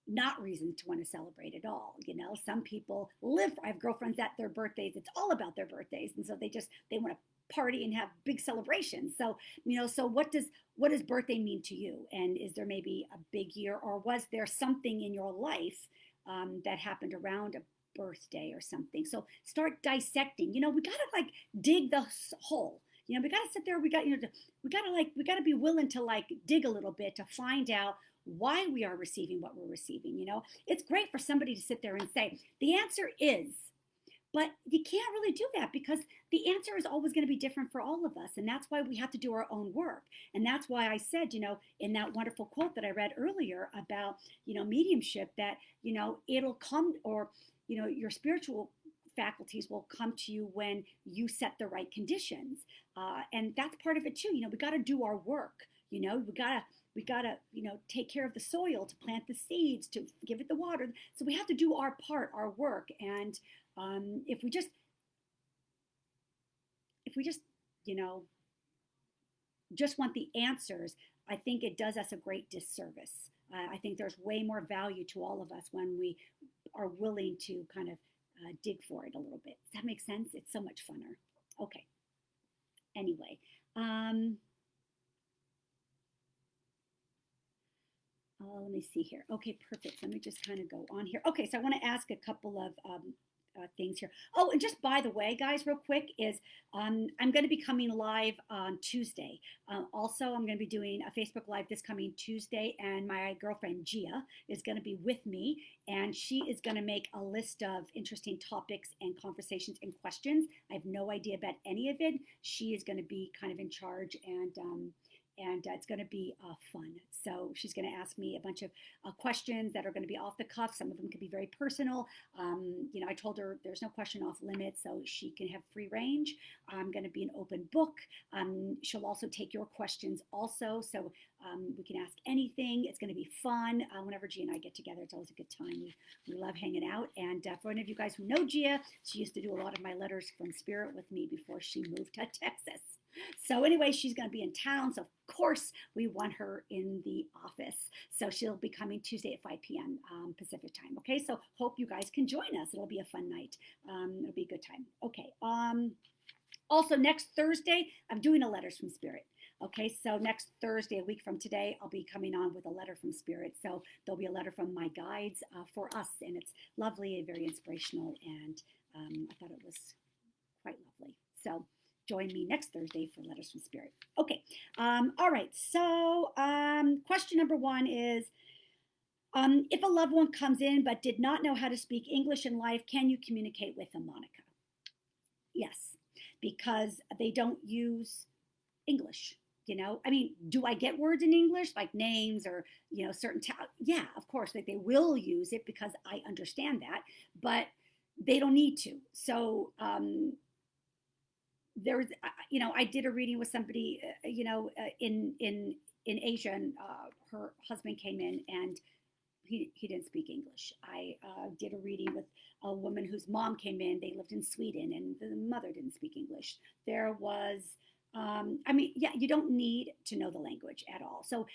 [SPEAKER 1] not reasons to want to celebrate at all. Some people I have girlfriends that their birthdays, it's all about their birthdays. And so they want to party and have big celebrations. So, so what does birthday mean to you? And is there maybe a big year, or was there something in your life that happened around a birthday or something. So start dissecting. We got to like dig the hole. We got to sit there. We got to be willing to like dig a little bit to find out why we are receiving what we're receiving. It's great for somebody to sit there and say, the answer is, but you can't really do that because the answer is always going to be different for all of us. And that's why we have to do our own work. And that's why I said, in that wonderful quote that I read earlier about, mediumship, that, it'll come, or, your spiritual faculties will come to you when you set the right conditions. And that's part of it too. We got to do our work. We got to, take care of the soil, to plant the seeds, to give it the water. So we have to do our part, our work. And if we just, just want the answers, I think it does us a great disservice. I think there's way more value to all of us when we are willing to kind of dig for it a little bit. Does that make sense? It's so much funner. Okay. Anyway, let me see here. Okay, perfect. Let me just kind of go on here. Okay, so I want to ask a couple of things here. Oh, and just by the way, guys, real quick, is I'm going to be coming live on Tuesday. Also, I'm going to be doing a Facebook Live this coming Tuesday, and my girlfriend Gia is going to be with me, and she is going to make a list of interesting topics and conversations and questions. I have no idea about any of it. She is going to be kind of in charge, and it's going to be fun. So she's going to ask me a bunch of questions that are going to be off the cuff. Some of them could be very personal. I told her there's no question off limits, so she can have free range. I'm going to be an open book. She'll also take your questions also, so we can ask anything. It's going to be fun. Whenever Gia and I get together, it's always a good time. We love hanging out. And for any of you guys who know Gia, she used to do a lot of my letters from Spirit with me before she moved to Texas. So anyway, she's going to be in town. So of course we want her in the office. So she'll be coming Tuesday at 5 p.m. Pacific time. Okay. So hope you guys can join us. It'll be a fun night. It'll be a good time. Okay. Also next Thursday, I'm doing a Letters from Spirit. Okay. So next Thursday, a week from today, I'll be coming on with a letter from Spirit. So there'll be a letter from my guides for us. And it's lovely and very inspirational. And I thought it was quite lovely. So join me next Thursday for Letters from Spirit. Okay. All right. So question number 1 is, if a loved one comes in but did not know how to speak English in life, can you communicate with them, Monica? Yes, because they don't use English. I mean, do I get words in English like names or, certain, yeah, of course, like they will use it because I understand that, but they don't need to. So, there was, I did a reading with somebody, in Asia, and her husband came in and he didn't speak English. I did a reading with a woman whose mom came in. They lived in Sweden, and the mother didn't speak English. There was, you don't need to know the language at all. So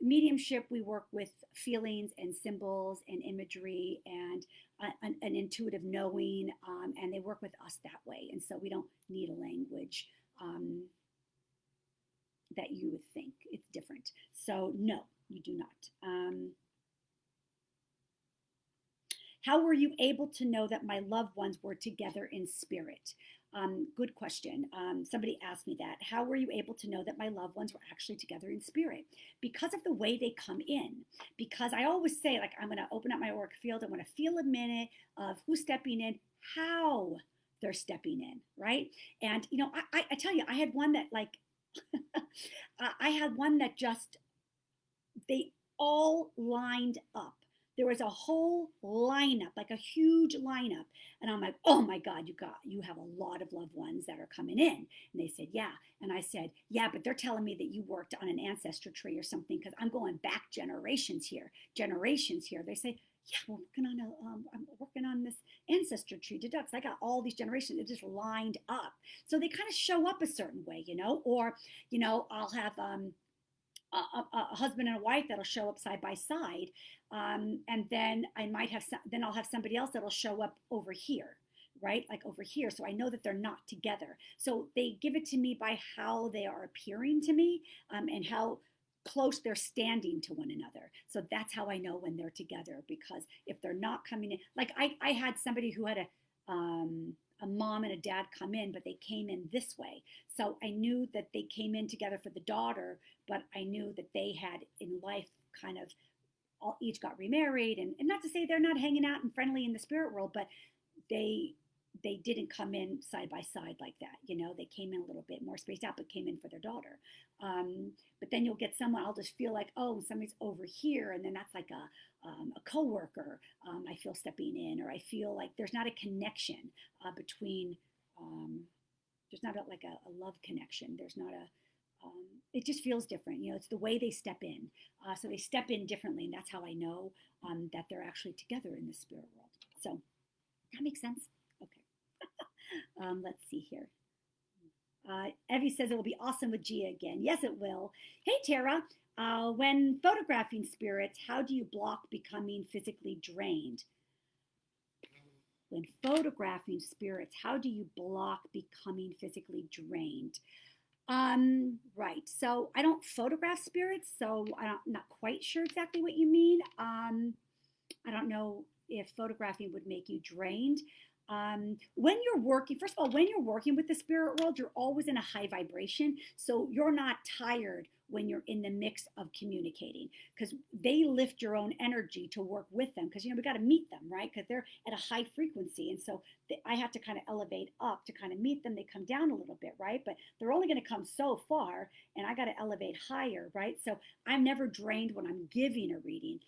[SPEAKER 1] mediumship, we work with feelings and symbols and imagery and an intuitive knowing, and they work with us that way. And so we don't need a language that you would think. It's different. So no, you do not. How were you able to know that my loved ones were together in spirit? Good question. Somebody asked me that. How were you able to know that my loved ones were actually together in spirit? Because of the way they come in. Because I always say, like, I'm going to open up my auric field. I want to feel a minute of who's stepping in, how they're stepping in, right? And, I tell you, I had one that just, they all lined up. There was a whole lineup, like a huge lineup. And I'm like, oh my God, you have a lot of loved ones that are coming in. And they said, yeah. And I said, yeah, but they're telling me that you worked on an ancestor tree or something, because I'm going back generations here. They say, yeah, I'm working on this ancestor tree deducts. I got all these generations. It just lined up. So they kind of show up a certain way, or, I'll have, a husband and a wife that'll show up side by side, and then I'll have somebody else that'll show up over here, right? Like over here. So I know that they're not together. So they give it to me by how they are appearing to me, and how close they're standing to one another. So that's how I know when they're together, because if they're not coming in, like I had somebody who had a mom and a dad come in, but they came in this way. So I knew that they came in together for the daughter, but I knew that they had in life kind of all each got remarried, and not to say they're not hanging out and friendly in the spirit world, but they they didn't come in side by side like that. You know, they came in a little bit more spaced out, but came in for their daughter. But then you'll get someone, I'll just feel like, oh, somebody's over here, and then that's like a coworker. I feel stepping in, or I feel like there's not a connection between. There's not like a love connection. There's not a. It just feels different. You know, it's the way they step in. So they step in differently, and that's how I know that they're actually together in the spirit world. So that makes sense. Okay. Let's see here. Evie says it will be awesome with Gia again. Yes, it will. Hey, Tara. When photographing spirits, how do you block becoming physically drained? When photographing spirits, how do you block becoming physically drained? Right. So I don't photograph spirits, so I'm not quite sure exactly what you mean. I don't know if photographing would make you drained. When you're working, first of all, when you're working with the spirit world, you're always in a high vibration. So you're not tired when you're in the mix of communicating, because they lift your own energy to work with them. Because, you know, we got to meet them, right? Because they're at a high frequency. And so I have to kind of elevate up to kind of meet them. They come down a little bit, right? But they're only going to come so far, and I got to elevate higher, right? So I'm never drained when I'm giving a reading.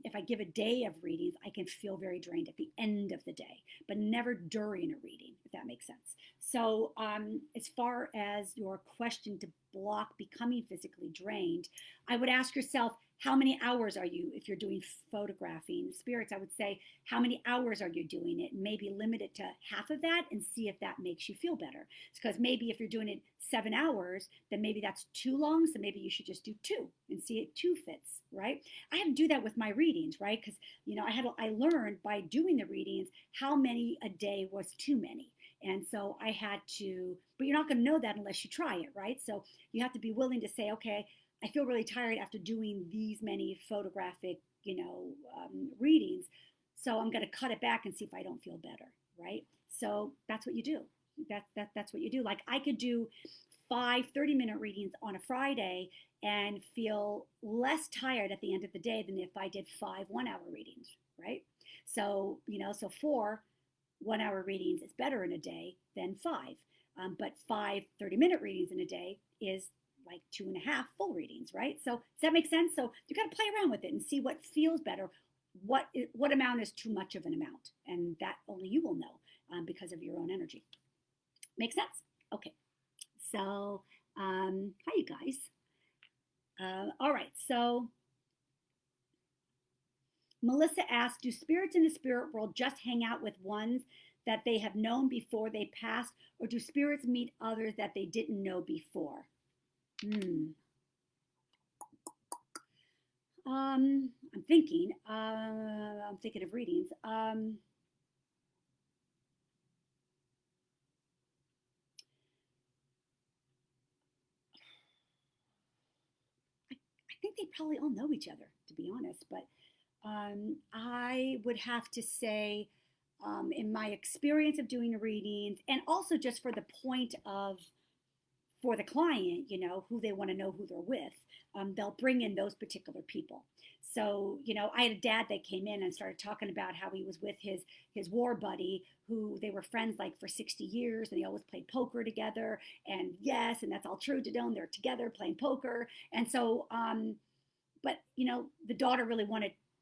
[SPEAKER 1] If I give a day of readings, I can feel very drained at the end of the day, but never during a reading, if that makes sense. So, as far as your question to block becoming physically drained, I would ask yourself, how many hours are you, if you're doing photographing spirits, I would say, how many hours are you doing it? Maybe limit it to half of that and see if that makes you feel better. Because maybe if you're doing it 7 hours, then maybe that's too long. So maybe you should just do 2 and see if 2 fits, right? I had to do that with my readings, right? Because, you know, I learned by doing the readings how many a day was too many. And so I had to, but you're not going to know that unless you try it, right? So you have to be willing to say, okay, I feel really tired after doing these many photographic, readings. So I'm going to cut it back and see if I don't feel better, right? So that's what you do. That's what you do. Like I could do 5 30-minute readings on a Friday and feel less tired at the end of the day than if I did 5 1-hour readings, right? So, so 4 1-hour readings is better in a day than 5. But 5 30-minute readings in a day is like 2.5 full readings, right? So does that make sense? So you got to play around with it and see what feels better. What amount is too much of an amount, and that only you will know because of your own energy. Make sense? Okay. So hi you guys. All right. So Melissa asked, do spirits in the spirit world just hang out with ones that they have known before they passed, or do spirits meet others that they didn't know before? I'm thinking. I'm thinking of readings. I think they probably all know each other, to be honest. But I would have to say, in my experience of doing readings, and also just for the point of for the client, who they want to know who they're with, they'll bring in those particular people. So, I had a dad that came in and started talking about how he was with his war buddy, who they were friends like for 60 years, and they always played poker together. And yes, and that's all true to them. They're together playing poker. And so, but the daughter really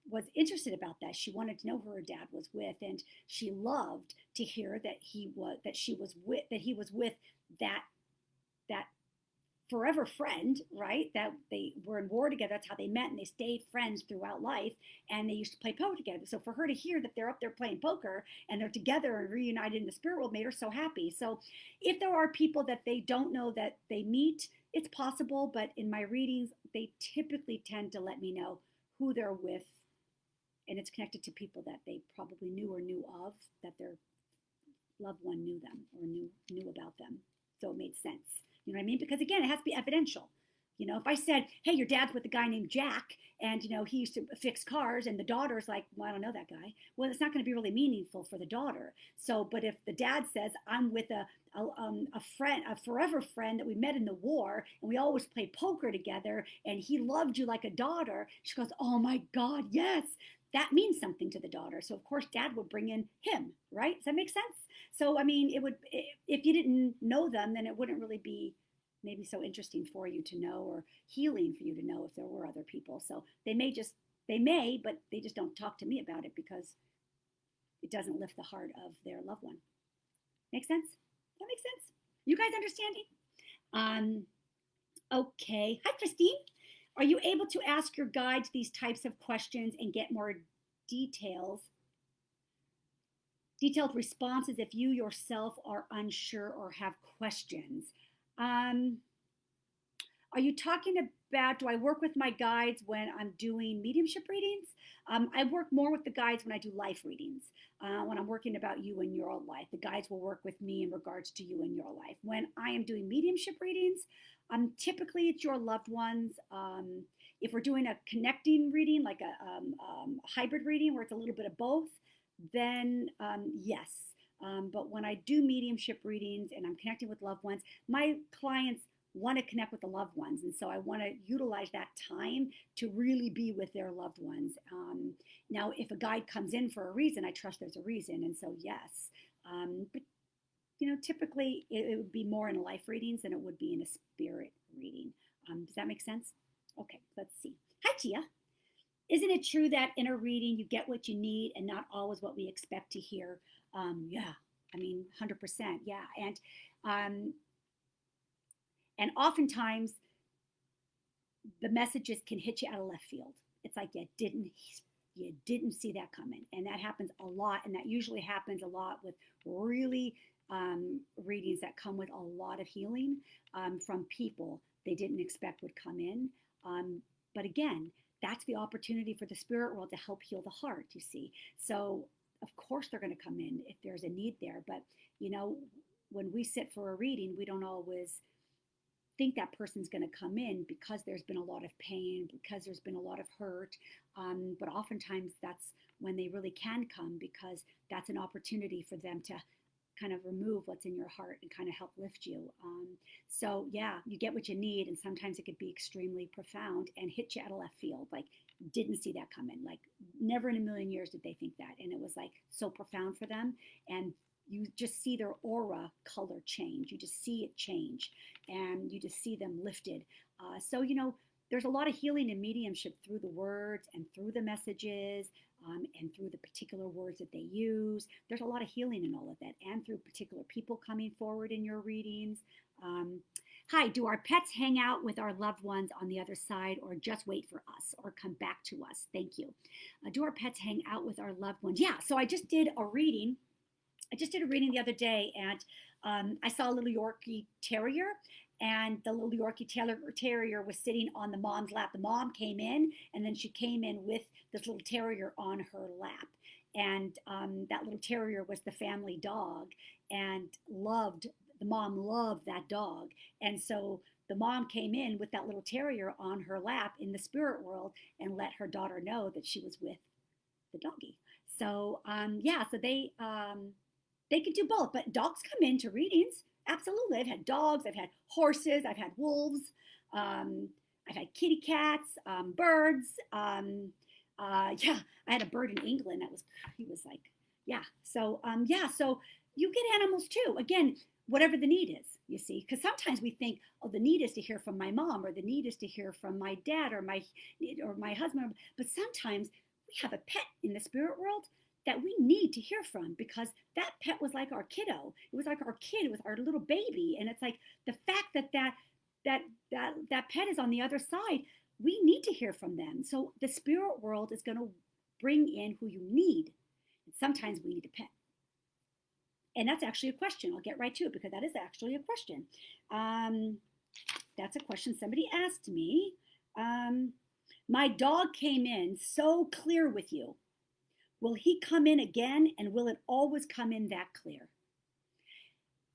[SPEAKER 1] was interested about that. She wanted to know who her dad was with, and she loved to hear that he was with that forever friend, right? That they were in war together. That's how they met, and they stayed friends throughout life, and they used to play poker together. So for her to hear that they're up there playing poker and they're together and reunited in the spirit world made her so happy. So if there are people that they don't know that they meet, it's possible, but in my readings, they typically tend to let me know who they're with, and it's connected to people that they probably knew or knew of, that their loved one knew them or knew about them. So it made sense. You know what I mean? Because again, it has to be evidential. You know, if I said, hey, your dad's with a guy named Jack, and, you know, he used to fix cars, and the daughter's like, well, I don't know that guy. Well, it's not going to be really meaningful for the daughter. So, but if the dad says, I'm with a friend, a forever friend that we met in the war, and we always play poker together, and he loved you like a daughter, she goes, oh my God, yes. That means something to the daughter. So, of course, dad would bring in him, right? Does that make sense? So, I mean, it would, if you didn't know them, then it wouldn't really be maybe so interesting for you to know, or healing for you to know if there were other people. So they may, but they just don't talk to me about it because it doesn't lift the heart of their loved one. Make sense? That makes sense. You guys understanding? Okay. Hi, Christine. Are you able to ask your guides these types of questions and get more detailed responses if you yourself are unsure or have questions? Are you talking about, do I work with my guides when I'm doing mediumship readings? I work more with the guides when I do life readings. When I'm working about you and your life, the guides will work with me in regards to you and your life. When I am doing mediumship readings, typically it's your loved ones. If we're doing a connecting reading, like a hybrid reading where it's a little bit of both, then yes. But when I do mediumship readings and I'm connecting with loved ones, my clients want to connect with the loved ones. And so I want to utilize that time to really be with their loved ones. Now, if a guide comes in for a reason, I trust there's a reason. And so, yes. But, you know, typically it would be more in life readings than it would be in a spirit reading. Does that make sense? Okay, let's see. Hi, Tia. Isn't it true that in a reading you get what you need and not always what we expect to hear? Yeah, I mean, 100%. Yeah. And oftentimes the messages can hit you out of left field. It's like you didn't see that coming. And that happens a lot. And that usually happens a lot with really readings that come with a lot of healing from people they didn't expect would come in. But again, that's the opportunity for the spirit world to help heal the heart, you see. So of course they're going to come in if there's a need there. But, you know, when we sit for a reading, we don't always think that person's going to come in because there's been a lot of pain, because there's been a lot of hurt. But oftentimes that's when they really can come, because that's an opportunity for them to kind of remove what's in your heart and kind of help lift you. So yeah, you get what you need. And sometimes it could be extremely profound and hit you out of left field. Like, didn't see that coming. Like, never in a million years did they think that. And it was like so profound for them. And you just see their aura color change. You just see it change, and you just see them lifted. So, you know, there's a lot of healing in mediumship through the words and through the messages, and through the particular words that they use. There's a lot of healing in all of that, and through particular people coming forward in your readings. Hi, do our pets hang out with our loved ones on the other side, or just wait for us, or come back to us? Thank you. Do our pets hang out with our loved ones? Yeah, so I just did a reading the other day, and I saw a little Yorkie Terrier, and the little Yorkie Terrier was sitting on the mom's lap. The mom came in, and then she came in with this little terrier on her lap. And that little terrier was the family dog, and the mom loved that dog. And so the mom came in with that little terrier on her lap in the spirit world and let her daughter know that she was with the doggy. So yeah, so they can do both, but dogs come into readings. Absolutely. I've had dogs, I've had horses, I've had wolves, I've had kitty cats, birds. Yeah, I had a bird in England he was like, yeah. So, yeah, so you get animals too. Again, whatever the need is, you see, because sometimes we think, oh, the need is to hear from my mom, or the need is to hear from my dad or my husband. But sometimes we have a pet in the spirit world that we need to hear from, because that pet was like our kiddo. It was like our kid. It was our little baby. And it's like the fact that pet is on the other side, we need to hear from them. So the spirit world is going to bring in who you need. And sometimes we need a pet. And that's actually a question. I'll get right to it, because that is actually a question. That's a question somebody asked me. My dog came in so clear with you. Will he come in again, and will it always come in that clear?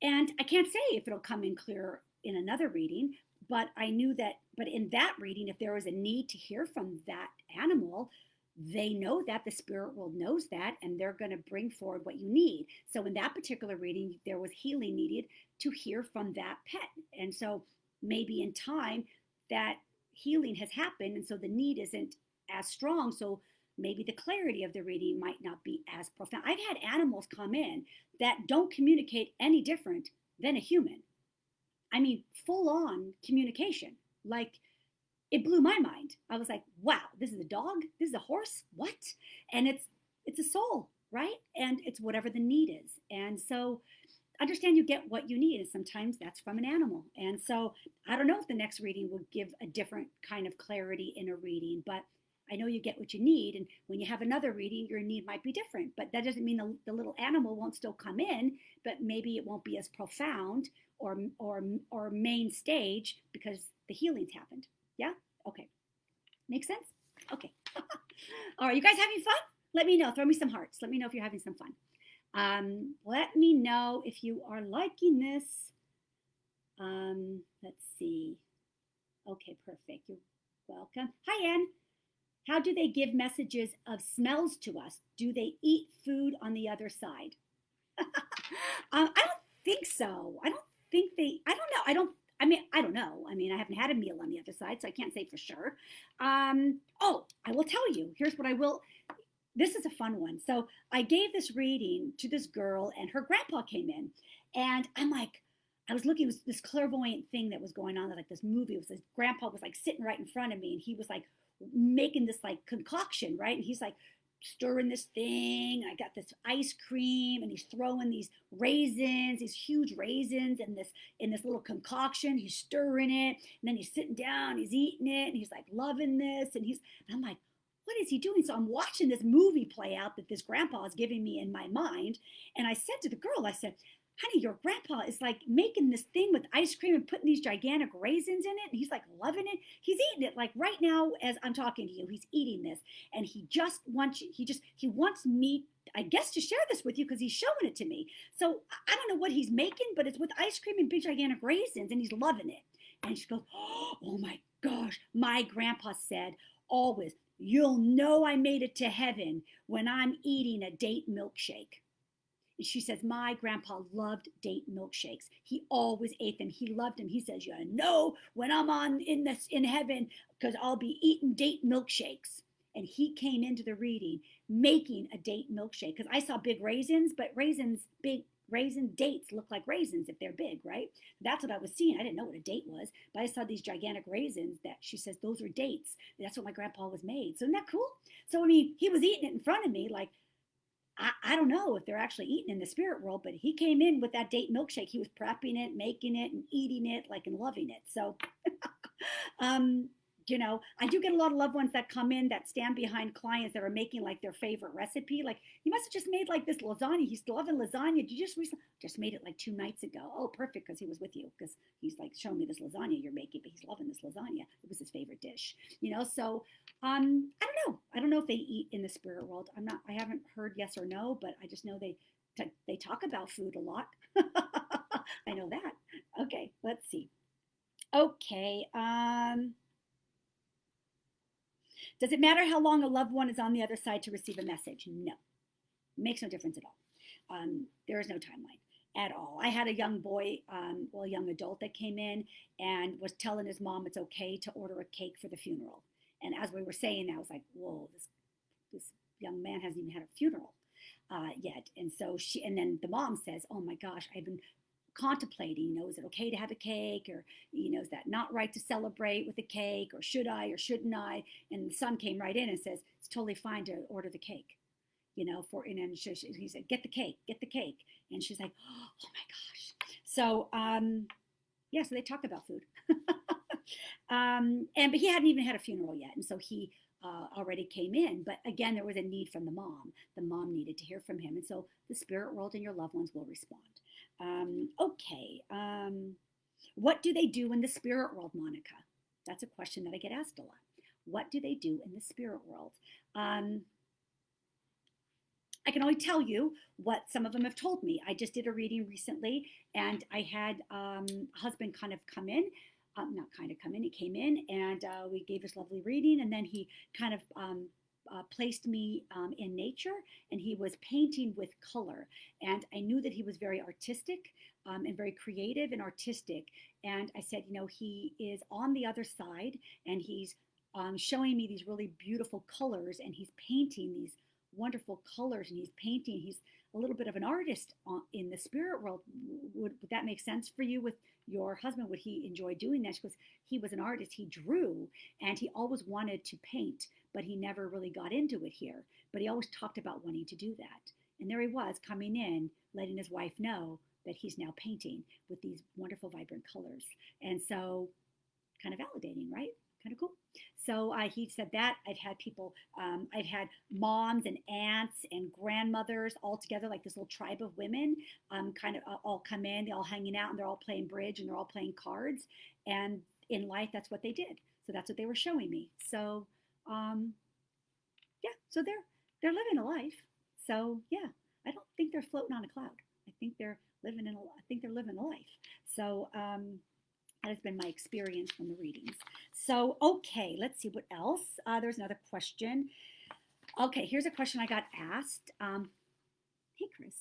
[SPEAKER 1] And I can't say if it'll come in clear in another reading, but I knew that but in that reading, if there was a need to hear from that animal, they know that, the spirit world knows that, and they're going to bring forward what you need. So in that particular reading, there was healing needed to hear from that pet. And so maybe in time that healing has happened, and so the need isn't as strong. So maybe the clarity of the reading might not be as profound. I've had animals come in that don't communicate any different than a human. I mean, full on communication. Like, it blew my mind. I was like, wow, this is a dog? This is a horse? What? And it's a soul, right? And it's whatever the need is. And so understand you get what you need, and sometimes that's from an animal. And so I don't know if the next reading will give a different kind of clarity in a reading, but I know you get what you need. And when you have another reading, your need might be different, but that doesn't mean the little animal won't still come in, but maybe it won't be as profound or main stage because the healing's happened. Yeah. Okay. Makes sense. Okay. All right, you guys having fun? Let me know. Throw me some hearts. Let me know if you're having some fun. Let me know if you are liking this. Let's see. Okay, perfect. You're welcome. Hi, Ann. How do they give messages of smells to us? Do they eat food on the other side? I don't think so. I don't think they, I don't know. I don't know. I mean, I haven't had a meal on the other side, so I can't say for sure. Oh, I will tell you. Here's what I will. This is a fun one. So I gave this reading to this girl, and her grandpa came in, and I'm like, I was looking at this clairvoyant thing that was going on, like this movie. It was this grandpa was like sitting right in front of me, and he was like making this like concoction, right? And he's like stirring this thing. I got this ice cream, and he's throwing these raisins, these huge raisins, in this little concoction. He's stirring it, and then he's sitting down, he's eating it, and he's like loving this, and I'm like, what is he doing? So I'm watching this movie play out that this grandpa is giving me in my mind. And I said to the girl, I said, honey, your grandpa is like making this thing with ice cream and putting these gigantic raisins in it. And he's like loving it. He's eating it like right now as I'm talking to you. He's eating this. And he wants me, I guess, to share this with you because he's showing it to me. So I don't know what he's making, but it's with ice cream and big gigantic raisins, and he's loving it. And she goes, oh my gosh. My grandpa said always, you'll know I made it to heaven when I'm eating a date milkshake. And she says, my grandpa loved date milkshakes. He always ate them. He loved them. He says, you know, when I'm in heaven, because I'll be eating date milkshakes. And he came into the reading making a date milkshake, because I saw big raisins, but big raisin dates look like raisins if they're big, right? That's what I was seeing. I didn't know what a date was, but I saw these gigantic raisins that she says, those are dates. That's what my grandpa was made. So isn't that cool? So, I mean, he was eating it in front of me. Like, I don't know if they're actually eating in the spirit world, but he came in with that date milkshake. He was prepping it, making it, and eating it, like, and loving it. So, you know, I do get a lot of loved ones that come in that stand behind clients that are making like their favorite recipe. Like, you must have just made like this lasagna. He's loving lasagna. Did you just made it like 2 nights ago? Oh, perfect, because he was with you, because he's like showing me this lasagna you're making, but he's loving this lasagna. It was his favorite dish, you know. So I don't know. I don't know if they eat in the spirit world. I haven't heard yes or no, but I just know they talk about food a lot. I know that. Okay, let's see. Okay. Does it matter how long a loved one is on the other side to receive a message? No. It makes no difference at all. There is no timeline at all. I had a young boy, a young adult that came in and was telling his mom it's okay to order a cake for the funeral. And as we were saying that, I was like, whoa, this young man hasn't even had a funeral yet. And so and then the mom says, oh my gosh, I've been contemplating, you know, is it okay to have a cake, or, you know, is that not right to celebrate with a cake, or should I or shouldn't I? And the son came right in and says, it's totally fine to order the cake, you know, and then he said, get the cake. And she's like, oh my gosh. So, yeah, so they talk about food. But he hadn't even had a funeral yet. And so he already came in. But again, there was a need from the mom. The mom needed to hear from him. And so the spirit world and your loved ones will respond. Okay. What do they do in the spirit world, Monica? That's a question that I get asked a lot. What do they do in the spirit world? I can only tell you what some of them have told me. I just did a reading recently, and I had a husband kind of come in not kind of come in, he came in and we gave this lovely reading. And then he kind of placed me in nature, and he was painting with color. And I knew that he was very artistic and very creative and artistic. And I said, he is on the other side, and he's showing me these really beautiful colors, and he's painting these wonderful colors, and he's painting. He's a little bit of an artist in the spirit world. Would that make sense for you with your husband? Would he enjoy doing that? She goes, he was an artist. He drew, and he always wanted to paint, but he never really got into it here. But he always talked about wanting to do that. And there he was coming in, letting his wife know that he's now painting with these wonderful, vibrant colors. And so, kind of validating, right? Kind of cool. So he said that. I've had people, I've had moms and aunts and grandmothers all together, like this little tribe of women, kind of all come in, they're all hanging out, and they're all playing bridge, and they're all playing cards. And in life, that's what they did. So that's what they were showing me. So yeah, so they're living a life. So yeah, I don't think they're floating on a cloud. I think they're living a life. So that has been my experience from the readings. So, okay, let's see what else. There's another question. Okay, here's a question I got asked. Hey, Chris,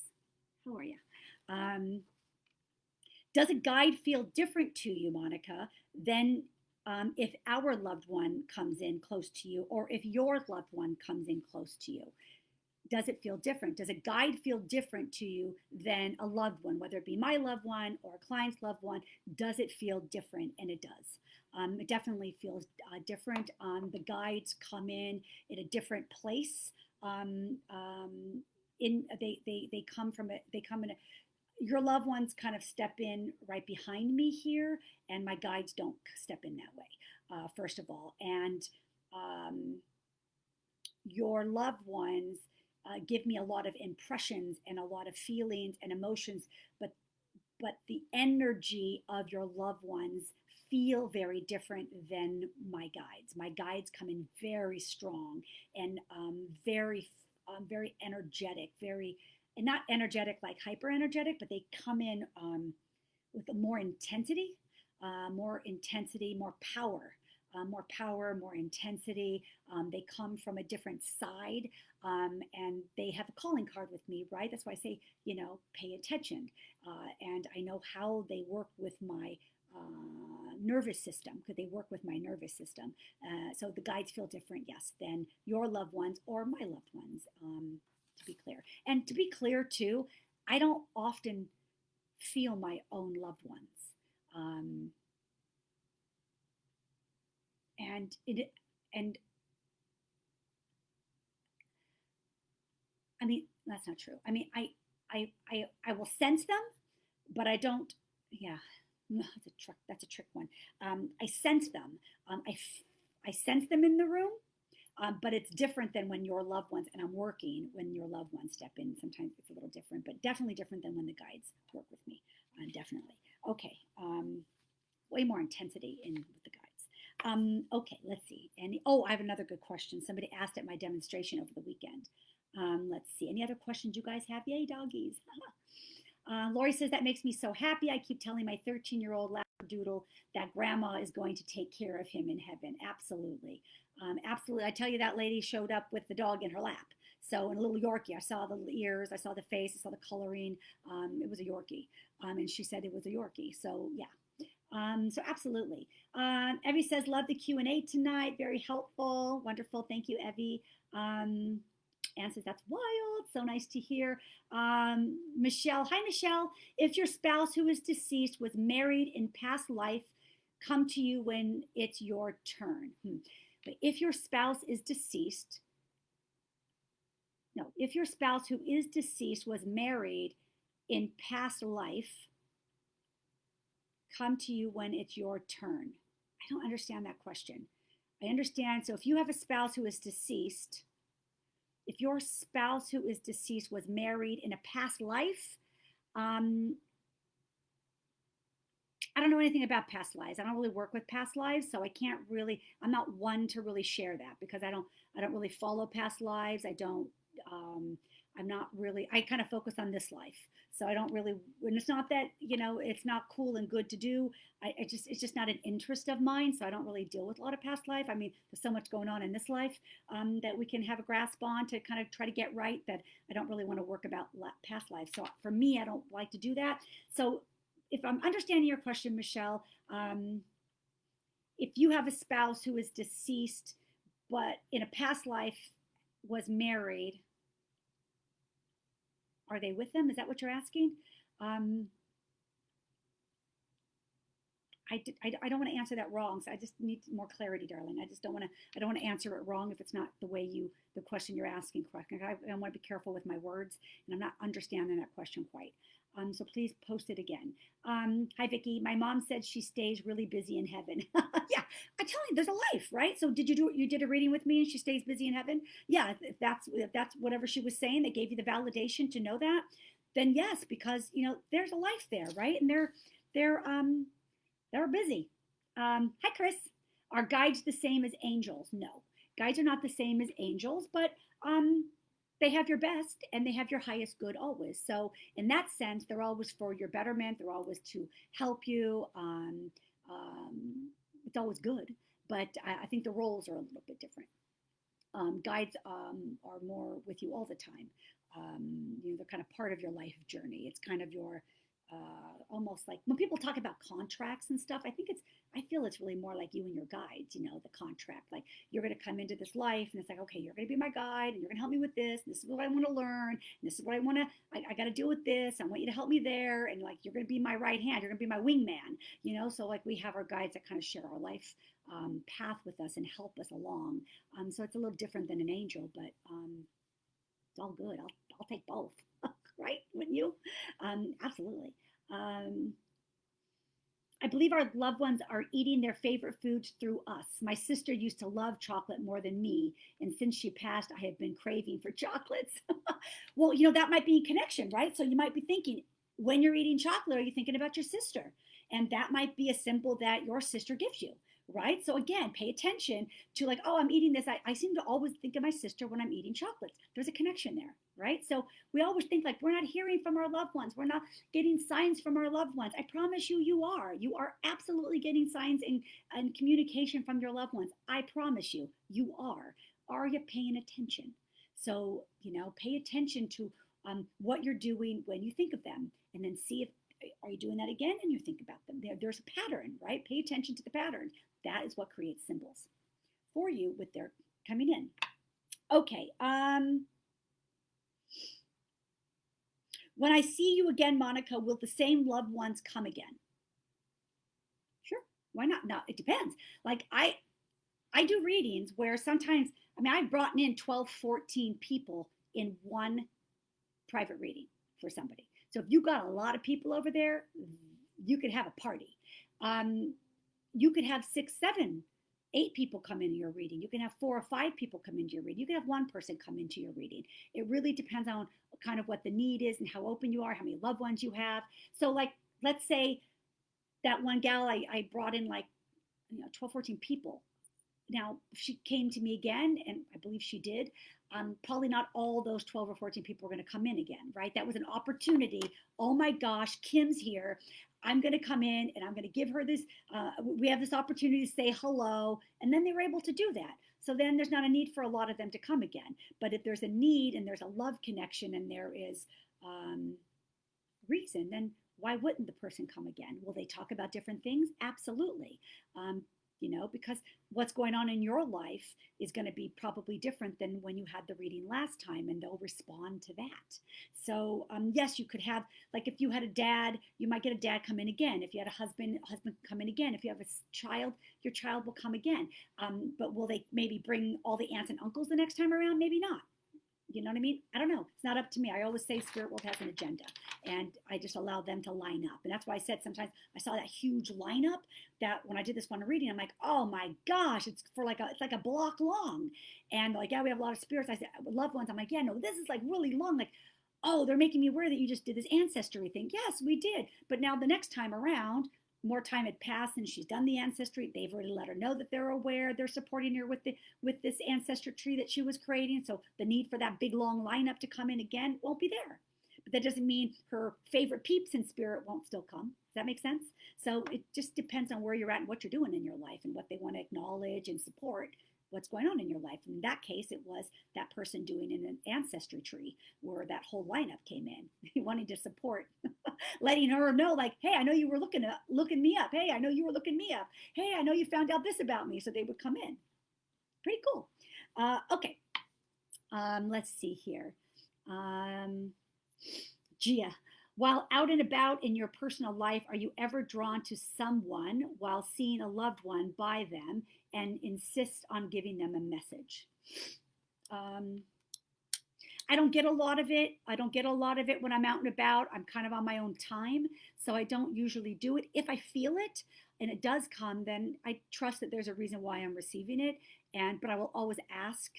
[SPEAKER 1] how are you? Does a guide feel different to you, Monica, than if our loved one comes in close to you, or if your loved one comes in close to you? Does it feel different? Does a guide feel different to you than a loved one, whether it be my loved one or a client's loved one? Does it feel different? And it does. It definitely feels different. The guides come in a different place. They come from it. They come in. Your loved ones kind of step in right behind me here, and my guides don't step in that way. First of all, and your loved ones give me a lot of impressions and a lot of feelings and emotions, but the energy of your loved ones feel very different than my guides. My guides come in very strong and very energetic, very, and not energetic like hyper energetic, but they come in with more intensity, more power. More power, more intensity. They come from a different side, and they have a calling card with me, right? That's why I say, pay attention. And I know how they work with my nervous system, because they work with my nervous system. So the guides feel different, yes, than your loved ones or my loved ones, to be clear. And to be clear, too, I don't often feel my own loved ones. And I mean, that's not true. I mean, I will sense them, but I don't. Yeah, that's a trick one. I sense them. I sense them in the room, but it's different than when your loved ones, and I'm working when your loved ones step in. Sometimes it's a little different, but definitely different than when the guides work with me. Definitely. Okay. Way more intensity in with the guides. Okay, let's see. I have another good question. Somebody asked at my demonstration over the weekend. Let's see. Any other questions you guys have? Yay, doggies. Lori says, that makes me so happy. I keep telling my 13-year-old Labradoodle that grandma is going to take care of him in heaven. Absolutely. Absolutely. I tell you, that lady showed up with the dog in her lap. So, in a little Yorkie, I saw the ears, I saw the face, I saw the coloring. It was a Yorkie. And she said it was a Yorkie. So, yeah. So absolutely. Evie says, love the Q&A tonight. Very helpful. Wonderful. Thank you, Evie. Anne says, that's wild. So nice to hear. Michelle. Hi, Michelle. If your spouse who is deceased was married in past life, come to you when it's your turn. But if your spouse is deceased, if your spouse who is deceased was married in past life, come to you when it's your turn. I don't understand that question. I understand. So if you have a spouse who is deceased, if your spouse who is deceased was married in a past life, I don't know anything about past lives. I don't really work with past lives, so I can't really. I'm not one to really share that because I don't really follow past lives. I don't. I'm not really, I kind of focus on this life. So I don't really, and it's not that, it's not cool and good to do. It's just not an interest of mine. So I don't really deal with a lot of past life. I mean, there's so much going on in this life that we can have a grasp on to kind of try to get right that I don't really want to work about past life. So for me, I don't like to do that. So if I'm understanding your question, Michelle, if you have a spouse who is deceased, but in a past life was married, are they with them? Is that what you're asking? Um, I don't want to answer that wrong. So I just need more clarity, darling. I don't want to answer it wrong if it's not the way the question you're asking correct. I want to be careful with my words, and I'm not understanding that question quite. So please post it again. Hi, Vicki. My mom said she stays really busy in heaven. Yeah, I tell you, there's a life, right? So you did a reading with me and she stays busy in heaven? Yeah, if that's whatever she was saying that gave you the validation to know that, then yes, because there's a life there, right? And they're busy. Hi, Chris. Are guides the same as angels? No, guides are not the same as angels, but they have your best and they have your highest good always. So in that sense, they're always for your betterment. They're always to help you. It's always good, but I think the roles are a little bit different. Guides are more with you all the time. They're kind of part of your life journey. It's kind of your almost like when people talk about contracts and stuff. I feel it's really more like you and your guides. The contract. Like you're going to come into this life, and it's like, okay, you're going to be my guide, and you're going to help me with this. And this is what I want to learn. And this is what I want to. I got to deal with this. I want you to help me there, and like you're going to be my right hand. You're going to be my wingman. So like we have our guides that kind of share our life path with us and help us along. So it's a little different than an angel, but it's all good. I'll take both, right? Wouldn't you? Absolutely. I believe our loved ones are eating their favorite foods through us. My sister used to love chocolate more than me, and since she passed, I have been craving for chocolates. Well, that might be a connection, right? So you might be thinking, when you're eating chocolate, are you thinking about your sister? And that might be a symbol that your sister gives you, right? So again, pay attention to like, oh, I'm eating this. I seem to always think of my sister when I'm eating chocolates. There's a connection there, right? So we always think like we're not hearing from our loved ones. We're not getting signs from our loved ones. I promise you, you are. You are absolutely getting signs and communication from your loved ones. I promise you, you are. Are you paying attention? So, pay attention to what you're doing when you think of them, and then see if are you doing that again and you think about them. There's a pattern, right? Pay attention to the pattern. That is what creates symbols for you with their coming in. Okay. When I see you again, Monica, will the same loved ones come again? Sure. Why not? No, it depends. Like I do readings where sometimes, I've brought in 12, 14 people in one private reading for somebody. So if you got a lot of people over there, you could have a party. You could have 6, 7, 8 people come into your reading. You can have 4 or 5 people come into your reading. You can have one person come into your reading. It really depends on kind of what the need is and how open you are, how many loved ones you have. So like, let's say that one gal I brought in like 12, 14 people. Now, if she came to me again, and I believe she did, probably not all those 12 or 14 people are going to come in again, right? That was an opportunity. Oh my gosh, Kim's here. I'm going to come in and I'm going to give her this. We have this opportunity to say hello. And then they were able to do that. So then there's not a need for a lot of them to come again. But if there's a need and there's a love connection and there is reason, then why wouldn't the person come again? Will they talk about different things? Absolutely. Because what's going on in your life is going to be probably different than when you had the reading last time, and they'll respond to that. So yes, you could have, like if you had a dad, you might get a dad come in again. If you had a husband come in again. If you have a child, your child will come again. But will they maybe bring all the aunts and uncles the next time around? Maybe not. You know what I mean? I don't know. It's not up to me. I always say Spirit World has an agenda, and I just allow them to line up. And that's why I said sometimes I saw that huge lineup that when I did this one reading, I'm like, oh my gosh, it's like a block long. And like, yeah, we have a lot of spirits. I said, loved ones. I'm like, yeah, no, this is like really long. Like, oh, they're making me aware that you just did this ancestry thing. Yes, we did. But now the next time around, more time had passed and she's done the ancestry, they've already let her know that they're aware, they're supporting her with this ancestor tree that she was creating. So the need for that big long lineup to come in again won't be there. But that doesn't mean her favorite peeps in spirit won't still come. Does that make sense? So it just depends on where you're at and what you're doing in your life and what they want to acknowledge and support what's going on in your life. In that case, it was that person doing an ancestry tree where that whole lineup came in, wanting to support, letting her know, like, hey, I know you were looking me up. Hey, I know you were looking me up. Hey, I know you found out this about me. So they would come in. Pretty cool. Okay. Let's see here. Gia, while out and about in your personal life, are you ever drawn to someone while seeing a loved one by them and insist on giving them a message? I don't get a lot of it. I don't get a lot of it when I'm out and about. I'm kind of on my own time, so I don't usually do it. If I feel it and it does come, then I trust that there's a reason why I'm receiving it. But I will always ask,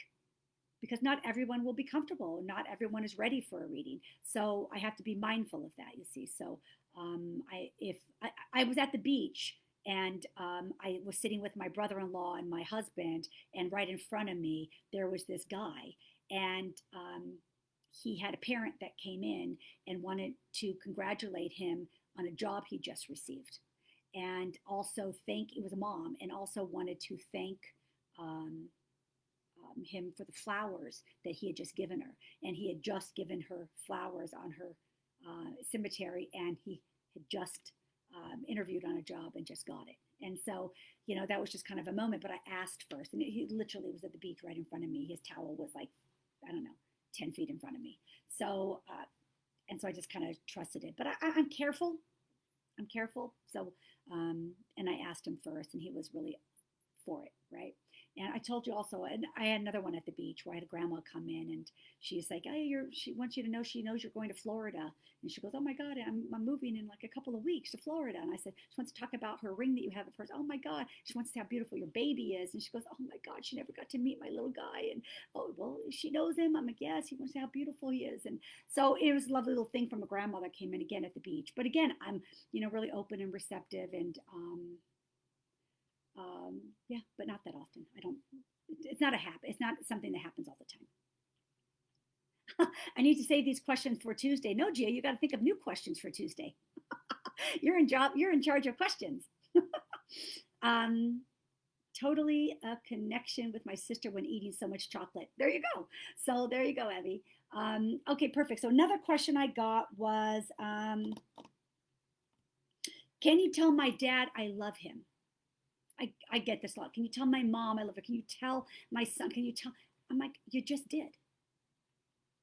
[SPEAKER 1] because not everyone will be comfortable. Not everyone is ready for a reading. So I have to be mindful of that, you see. So I was at the beach and I was sitting with my brother-in-law and my husband, and right in front of me, there was this guy. And he had a parent that came in and wanted to congratulate him on a job he just received. And also it was a mom, and also wanted to thank him for the flowers that he had just given her. And he had just given her flowers on her cemetery, and he had just interviewed on a job and just got it. And so, that was just kind of a moment, but I asked first, and he literally was at the beach right in front of me. His towel was like, I don't know, 10 feet in front of me. So, and so I just kind of trusted it, but I'm careful. I'm careful. So, and I asked him first, and he was really for it, right? And I told you also, and I had another one at the beach where I had a grandma come in, and she's like, hey, she wants you to know she knows you're going to Florida. And she goes, oh my God, I'm moving in like a couple of weeks to Florida. And I said, she wants to talk about her ring that you have at first. Oh my God, she wants to see how beautiful your baby is. And she goes, oh my God, she never got to meet my little guy. And oh, well, she knows him. I'm like, yes, he wants to see how beautiful he is. And so it was a lovely little thing from a grandma that came in again at the beach. But again, I'm, really open and receptive, and yeah, but not that often. It's not a habit. It's not something that happens all the time. I need to save these questions for Tuesday. No, Gia, you got to think of new questions for Tuesday. You're in charge of questions. Totally a connection with my sister when eating so much chocolate. There you go. So there you go, Abby. Okay, perfect. So another question I got was, can you tell my dad I love him? I get this a lot. Can you tell my mom I love her? Can you tell my son? Can you tell? I'm like, you just did.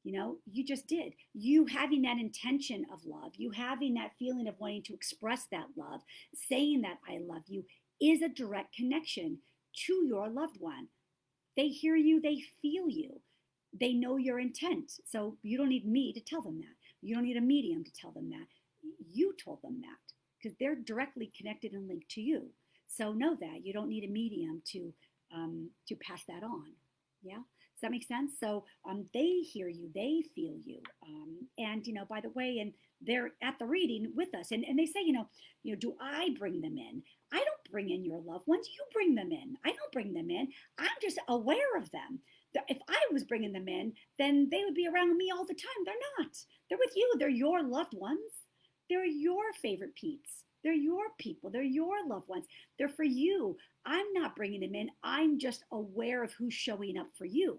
[SPEAKER 1] You just did. You having that intention of love, you having that feeling of wanting to express that love, saying that I love you is a direct connection to your loved one. They hear you, they feel you, they know your intent. So you don't need me to tell them that. You don't need a medium to tell them that. You told them that because they're directly connected and linked to you. So know that you don't need a medium to pass that on. Yeah, does that make sense? So they hear you, they feel you, and by the way, and they're at the reading with us, and they say, do I bring them in? I don't bring in your loved ones. You bring them in. I don't bring them in. I'm just aware of them. If I was bringing them in, then they would be around me all the time. They're not. They're with you. They're your loved ones. They're your favorite peeps. They're your people. They're your loved ones. They're for you. I'm not bringing them in. I'm just aware of who's showing up for you.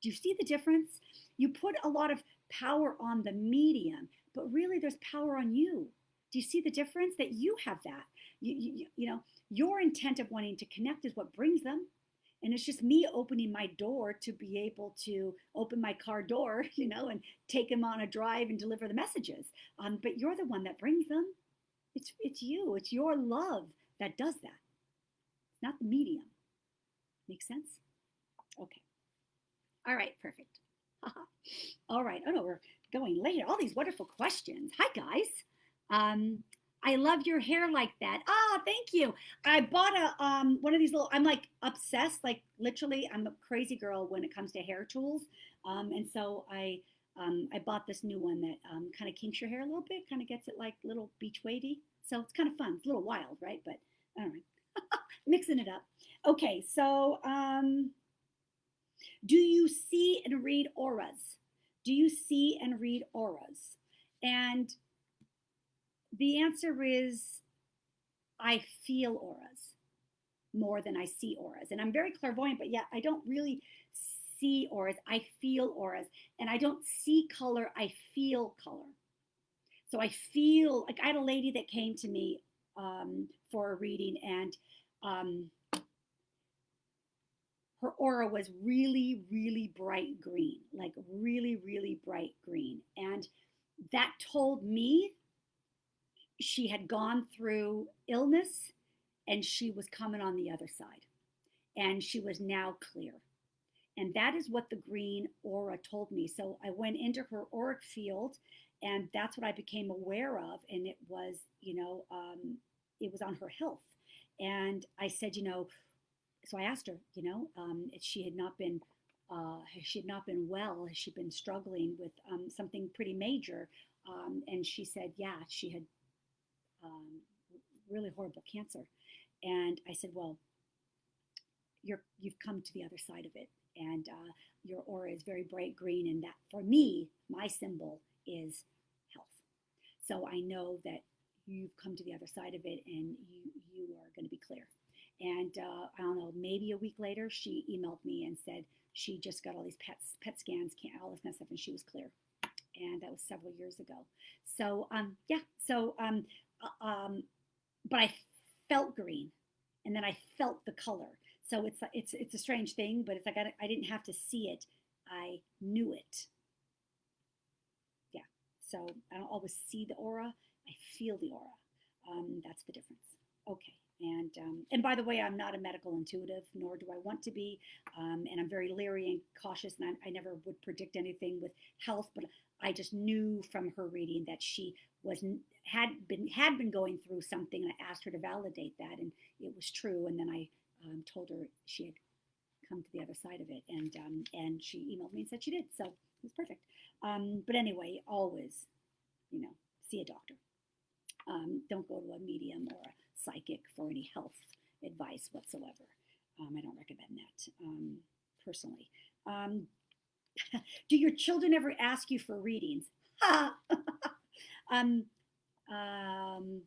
[SPEAKER 1] Do you see the difference? You put a lot of power on the medium, but really there's power on you. Do you see the difference? That you have that. Your intent of wanting to connect is what brings them. And it's just me opening my door to be able to open my car door, and take them on a drive and deliver the messages. But you're the one that brings them. It's you. It's your love that does that. It's not the medium. Make sense? Okay. All right. Perfect. All right. Oh no, we're going later. All these wonderful questions. Hi guys. I love your hair like that. Thank you. I bought one of these little. I'm like obsessed. Like literally, I'm a crazy girl when it comes to hair tools. And so I bought this new one that kind of kinks your hair a little bit, kind of gets it like little beach wavy. So it's kind of fun. It's a little wild, right? But I don't know, mixing it up. Okay, so do you see and read auras? Do you see and read auras? And the answer is I feel auras more than I see auras. And I'm very clairvoyant, but yet I don't really see auras. I feel auras. And I don't see color, I feel color. So I feel like I had a lady that came to me for a reading, and um, her aura was really, really bright green, like really, really bright green. And that told me she had gone through illness and she was coming on the other side. And she was now clear. And that is what the green aura told me. So I went into her auric field, and that's what I became aware of. And it was, it was on her health. And I said, so I asked her, if she had not been, has she not been well? Has she been struggling with something pretty major? And she said, yeah, she had um, really horrible cancer. And I said, well, you've come to the other side of it, and your aura is very bright green, and that for me, my symbol is health. So I know that you've come to the other side of it, and you are going to be clear. And I don't know, maybe a week later, she emailed me and said she just got all these PET scans, all this kind of stuff, and she was clear. And that was several years ago. So yeah, so but I felt green, and then I felt the color. So it's a strange thing, but it's like I didn't have to see it; I knew it. Yeah. So I don't always see the aura; I feel the aura. That's the difference. Okay. And by the way, I'm not a medical intuitive, nor do I want to be. And I'm very leery and cautious, and I never would predict anything with health. But I just knew from her reading that she had been going through something, and I asked her to validate that, and it was true. And then I told her she had come to the other side of it, and she emailed me and said she did. So it was perfect. But anyway, always, see a doctor. Don't go to a medium or a psychic for any health advice whatsoever. I don't recommend that personally. Do your children ever ask you for readings? um, um,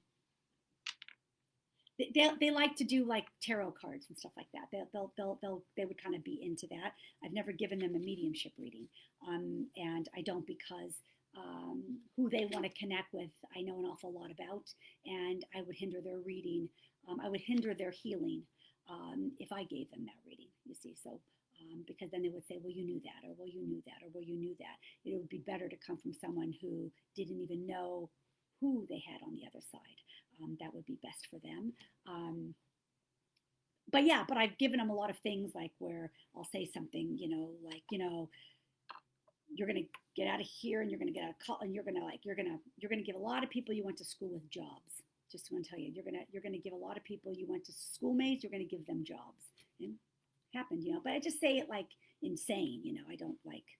[SPEAKER 1] they like to do like tarot cards and stuff like that. They would kind of be into that. I've never given them a mediumship reading, and I don't because who they want to connect with, I know an awful lot about, and I would hinder their reading. I would hinder their healing if I gave them that reading. You see, so. Because then they would say, well, you knew that, or well, you knew that, or well, you knew that. It would be better to come from someone who didn't even know who they had on the other side. That would be best for them. But yeah, but I've given them a lot of things like where I'll say something, like, you're going to get out of here and you're going to get out of college and you're going to give a lot of people you went to school with jobs. Just want to tell you, you're going to give a lot of people you went to schoolmates, you're going to give them jobs. And happened, but I just say it like insane, I don't like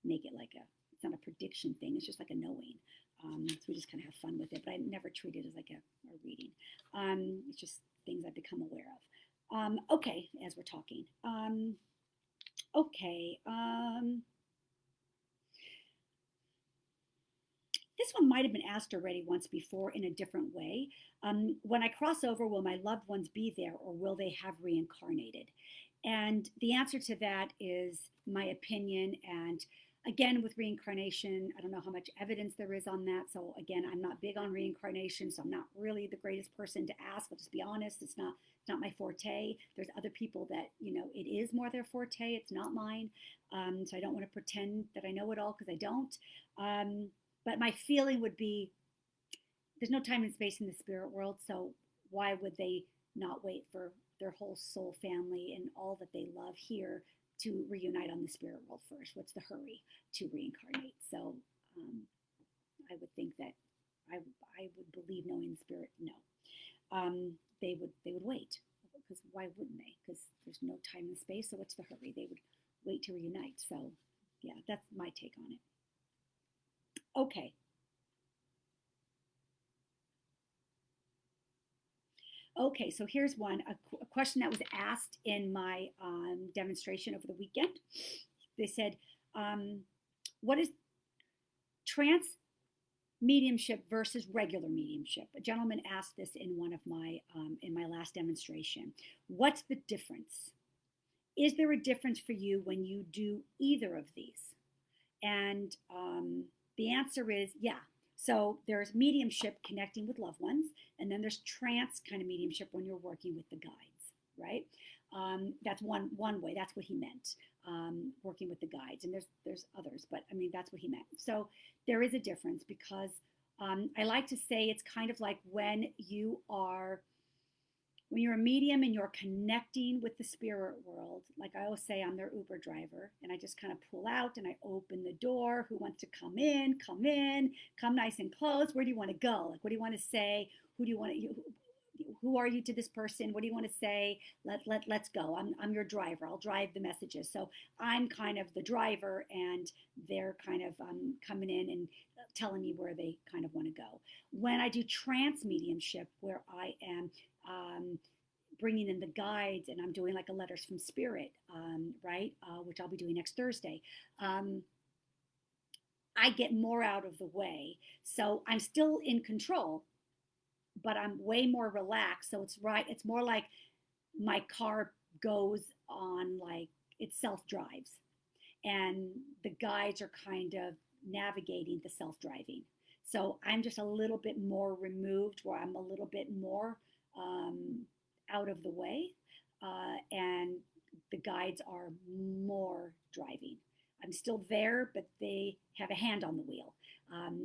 [SPEAKER 1] make it like it's not a prediction thing. It's just like a knowing. So we just kind of have fun with it, but I never treat it as like a reading. It's just things I've become aware of. Okay, as we're talking. Okay. This one might have been asked already once before in a different way. When I cross over, will my loved ones be there, or will they have reincarnated? And the answer to that is my opinion. And again, with reincarnation, I don't know how much evidence there is on that. So again, I'm not big on reincarnation, so I'm not really the greatest person to ask. I'll just be honest. It's not my forte. There's other people that it is more their forte. It's not mine. So I don't want to pretend that I know it all because I don't. But my feeling would be there's no time and space in the spirit world. So why would they not wait for their whole soul family and all that they love here to reunite on the spirit world first? What's the hurry to reincarnate? So I would think that I would believe knowing the spirit, no. They would wait, because why wouldn't they? Because there's no time and space, so what's the hurry? They would wait to reunite. So yeah, that's my take on it. Okay. Okay, so here's one a question that was asked in my demonstration over the weekend. They said, what is trance mediumship versus regular mediumship? A gentleman asked this in one of my in my last demonstration. What's the difference? Is there a difference for you when you do either of these? And the answer is yeah. So there's mediumship, connecting with loved ones, and then there's trance kind of mediumship when you're working with the guides, right? That's one way. That's what he meant, working with the guides. And there's others, but I mean that's what he meant. So there is a difference because I like to say it's kind of like when you're a medium and you're connecting with the spirit world. Like I always say, I'm their Uber driver, and I just kind of pull out and I open the door. Who wants to come in? Come in. Come nice and close. Where do you want to go? Like, what do you want to say? Who do you want to? Who are you to this person? What do you want to say? Let's go. I'm your driver. I'll drive the messages. So I'm kind of the driver, and they're kind of coming in and telling me where they kind of want to go. When I do trance mediumship, where I am bringing in the guides and I'm doing like a letters from spirit, right, which I'll be doing next Thursday. I get more out of the way, so I'm still in control, but I'm way more relaxed. So it's right. It's more like my car goes on, like it self drives, and the guides are kind of navigating the self driving. So I'm just a little bit more removed, where I'm a little bit more out of the way, and the guides are more driving. I'm still there, but they have a hand on the wheel.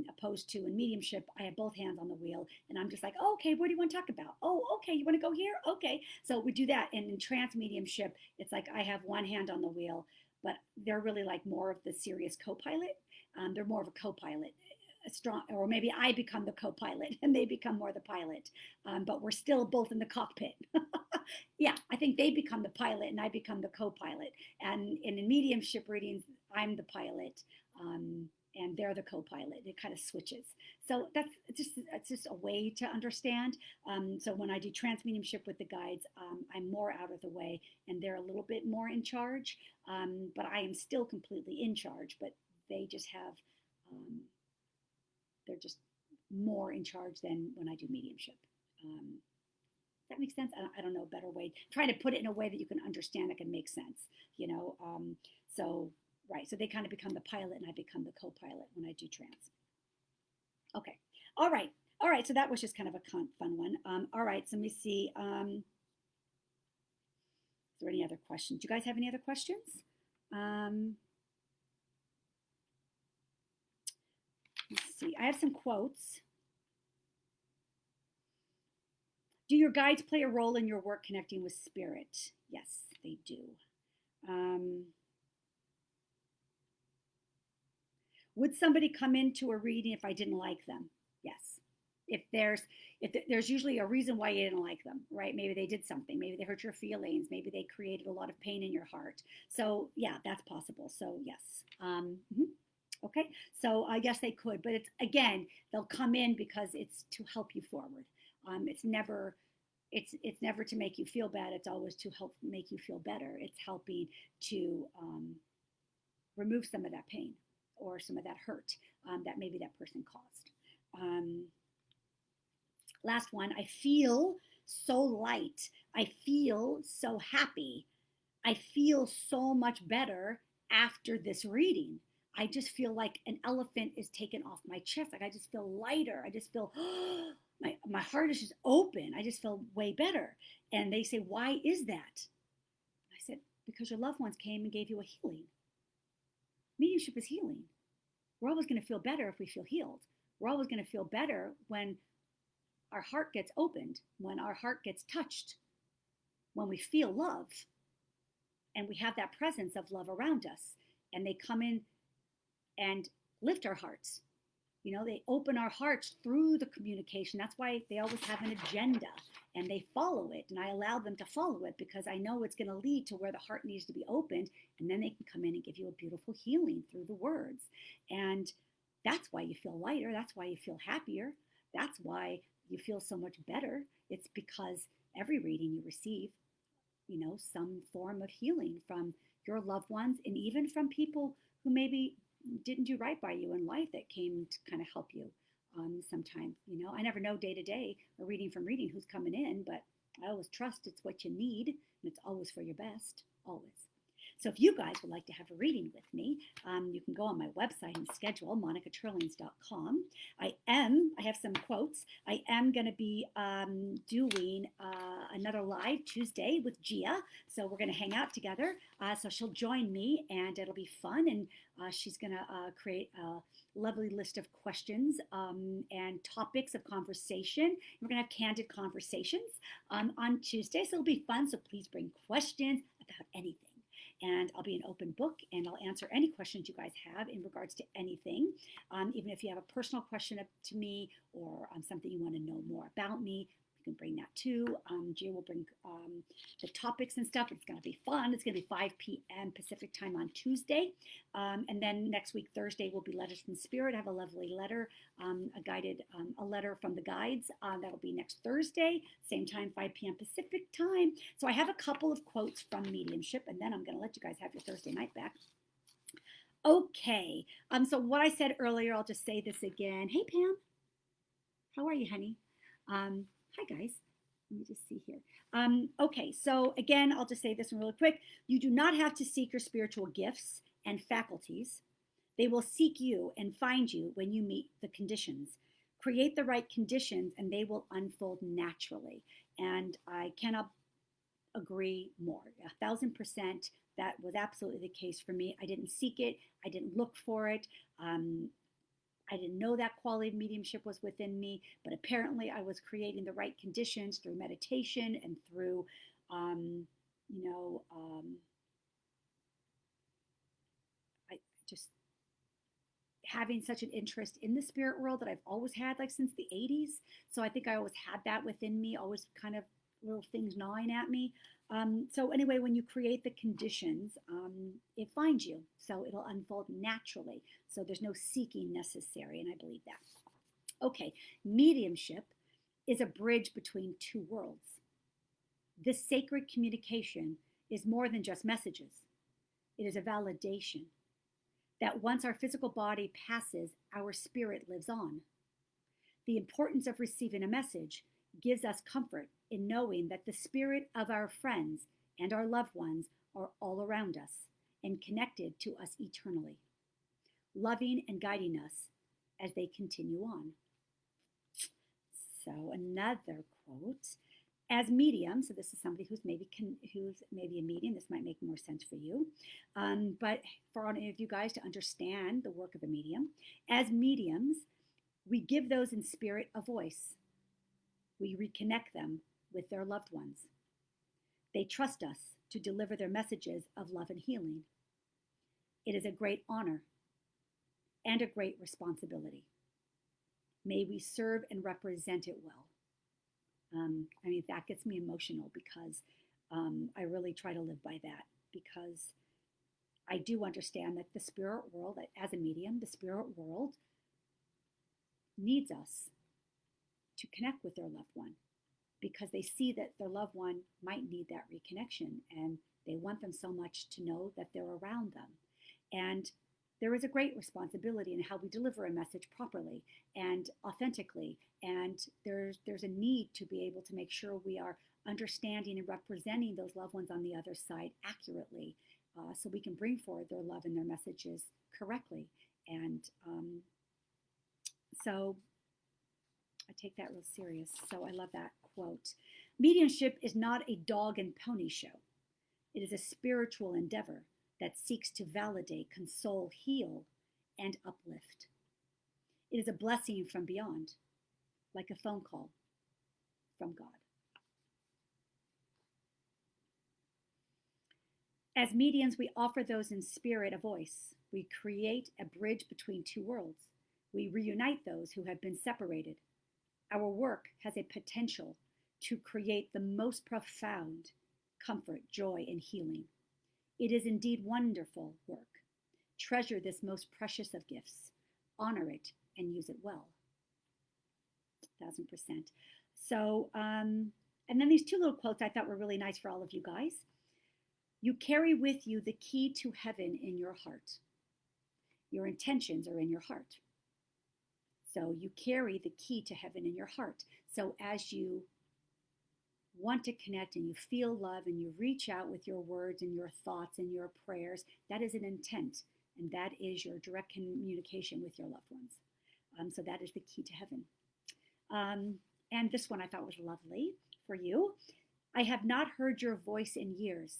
[SPEAKER 1] Opposed to in mediumship, I have both hands on the wheel, and I'm just like, oh, okay, what do you want to talk about? Oh, okay, you want to go here? Okay, so we do that. And in trance mediumship, it's like I have one hand on the wheel, but they're really like more of the serious co-pilot. They're more of a co-pilot, a strong, or maybe I become the co-pilot and they become more the pilot, but we're still both in the cockpit. Yeah, I think they become the pilot and I become the co-pilot. And in mediumship readings, I'm the pilot, and they're the co-pilot. It kind of switches. So it's just a way to understand. So when I do trance mediumship with the guides, I'm more out of the way, and they're a little bit more in charge. But I am still completely in charge. But they just have, they're just more in charge than when I do mediumship. That makes sense. I don't know a better way. Trying to put it in a way that you can understand that can make sense. You know. So right. So they kind of become the pilot, and I become the co-pilot when I do trance. Okay. All right. All right. So that was just kind of a fun one. All right. So let me see. Is there any other questions? Do you guys have any other questions? Let's see. I have some quotes. Do your guides play a role in your work connecting with spirit? Yes, they do. Would somebody come into a reading if I didn't like them? Yes. If there's usually a reason why you didn't like them, right? Maybe they did something. Maybe they hurt your feelings. Maybe they created a lot of pain in your heart. So yeah, that's possible. So yes. Okay. So yes, they could, but it's again, they'll come in because it's to help you forward. It's never to make you feel bad. It's always to help make you feel better. It's helping to remove some of that pain or some of that hurt that maybe that person caused. Last one. I feel so light. I feel so happy. I feel so much better after this reading. I just feel like an elephant is taken off my chest. Like I just feel lighter. I just feel my heart is just open. I just feel way better. And they say, why is that? I said, because your loved ones came and gave you a healing. Mediumship is healing. We're always going to feel better if we feel healed. We're always going to feel better when our heart gets opened, when our heart gets touched, when we feel love, and we have that presence of love around us, and they come in and lift our hearts. You know, they open our hearts through the communication. That's why they always have an agenda and they follow it. And I allow them to follow it because I know it's going to lead to where the heart needs to be opened. And then they can come in and give you a beautiful healing through the words. And that's why you feel lighter. That's why you feel happier. That's why you feel so much better. It's because every reading you receive, some form of healing from your loved ones and even from people who maybe didn't do right by you in life that came to kind of help you sometime. I never know day to day or reading from reading who's coming in, but I always trust it's what you need and it's always for your best, always. So if you guys would like to have a reading with me, you can go on my website and schedule, monicateurlings.com. I have some quotes. I am going to be doing another live Tuesday with Gia. So we're going to hang out together. So she'll join me and it'll be fun. And she's going to create a lovely list of questions and topics of conversation. We're going to have candid conversations on Tuesday. So it'll be fun. So please bring questions about anything. And I'll be an open book and I'll answer any questions you guys have in regards to anything. Even if you have a personal question up to me or something you want to know more about me, you can bring that too. Gia will bring the topics and stuff. It's going to be fun. It's going to be 5 p.m. Pacific time on Tuesday. And then next week, Thursday, will be Letters from Spirit. I have a lovely letter, a letter from the guides. That'll be next Thursday, same time, 5 p.m. Pacific time. So I have a couple of quotes from Mediumship, and then I'm going to let you guys have your Thursday night back. Okay. So what I said earlier, I'll just say this again. Hey, Pam. How are you, honey? Hi, guys. Let me just see here. Okay, so again, I'll just say this one really quick. You do not have to seek your spiritual gifts and faculties. They will seek you and find you when you meet the conditions. Create the right conditions and they will unfold naturally. And I cannot agree more. 1,000%. That was absolutely the case for me. I didn't seek it. I didn't look for it. I didn't know that quality of mediumship was within me, but apparently I was creating the right conditions through meditation and through, I just having such an interest in the spirit world that I've always had, like since the 80s. So I think I always had that within me, always kind of little things gnawing at me. So anyway, when you create the conditions, it finds you. So it'll unfold naturally. So there's no seeking necessary, and I believe that. Okay, mediumship is a bridge between two worlds. This sacred communication is more than just messages. It is a validation that once our physical body passes, our spirit lives on. The importance of receiving a message gives us comfort in knowing that the spirit of our friends and our loved ones are all around us and connected to us eternally, loving and guiding us as they continue on. So another quote, as mediums, so this is somebody who's maybe a medium, this might make more sense for you, but for any of you guys to understand the work of a medium, as mediums, we give those in spirit a voice. We reconnect them with their loved ones. They trust us to deliver their messages of love and healing. It is a great honor and a great responsibility. May we serve and represent it well. That gets me emotional because I really try to live by that, because I do understand that the spirit world, as a medium, the spirit world needs us to connect with their loved one, because they see that their loved one might need that reconnection and they want them so much to know that they're around them. And there is a great responsibility in how we deliver a message properly and authentically. And there's a need to be able to make sure we are understanding and representing those loved ones on the other side accurately, so we can bring forward their love and their messages correctly. And so I take that real serious. So I love that quote. Mediumship is not a dog and pony show. It is a spiritual endeavor that seeks to validate, console, heal, and uplift. It is a blessing from beyond, like a phone call from God. As mediums, we offer those in spirit a voice. We create a bridge between two worlds. We reunite those who have been separated. Our work has a potential to create the most profound comfort, joy, and healing. It is indeed wonderful work. Treasure this most precious of gifts. Honor it and use it well. 1,000%. So And then these two little quotes I thought were really nice for all of you guys. You carry with you the key to heaven in your heart. Your intentions are in your heart. So you carry the key to heaven in your heart. So as you want to connect and you feel love and you reach out with your words and your thoughts and your prayers, that is an intent. And that is your direct communication with your loved ones. So that is the key to heaven. And this one I thought was lovely for you. I have not heard your voice in years,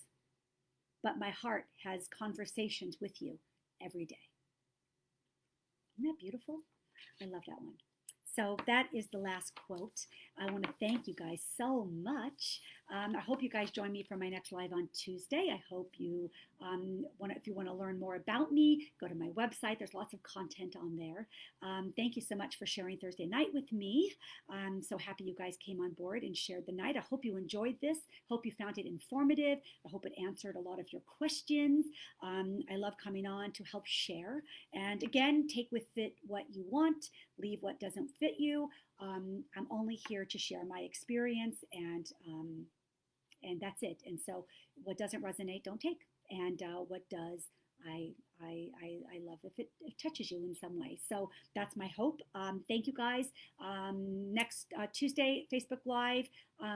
[SPEAKER 1] but my heart has conversations with you every day. Isn't that beautiful? I love that one. So that is the last quote. I want to thank you guys so much. I hope you guys join me for my next live on Tuesday. I hope you if you want to learn more about me, go to my website. There's lots of content on there. Thank you so much for sharing Thursday night with me. I'm so happy you guys came on board and shared the night. I hope you enjoyed this. Hope you found it informative. I hope it answered a lot of your questions. I love coming on to help share. And again, take with it what you want, leave what doesn't fit you. I'm only here to share my experience, and that's it. And so, what doesn't resonate, don't take, and what does, I love if it touches you in some way. So that's my hope. Thank you guys. Next Tuesday, Facebook Live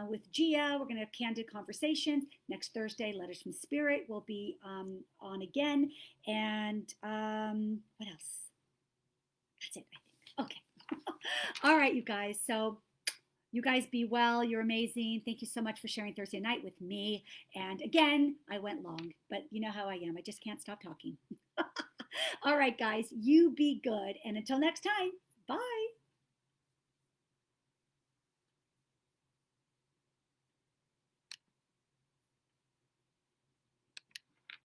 [SPEAKER 1] with Gia. We're going to have candid conversations. Next Thursday, Letters from Spirit will be on again. And what else? That's it, I think. Okay. All right, you guys. So you guys be well. You're amazing. Thank you so much for sharing Thursday night with me. And again, I went long, but you know how I am. I just can't stop talking. All right, guys, you be good. And until next time, bye.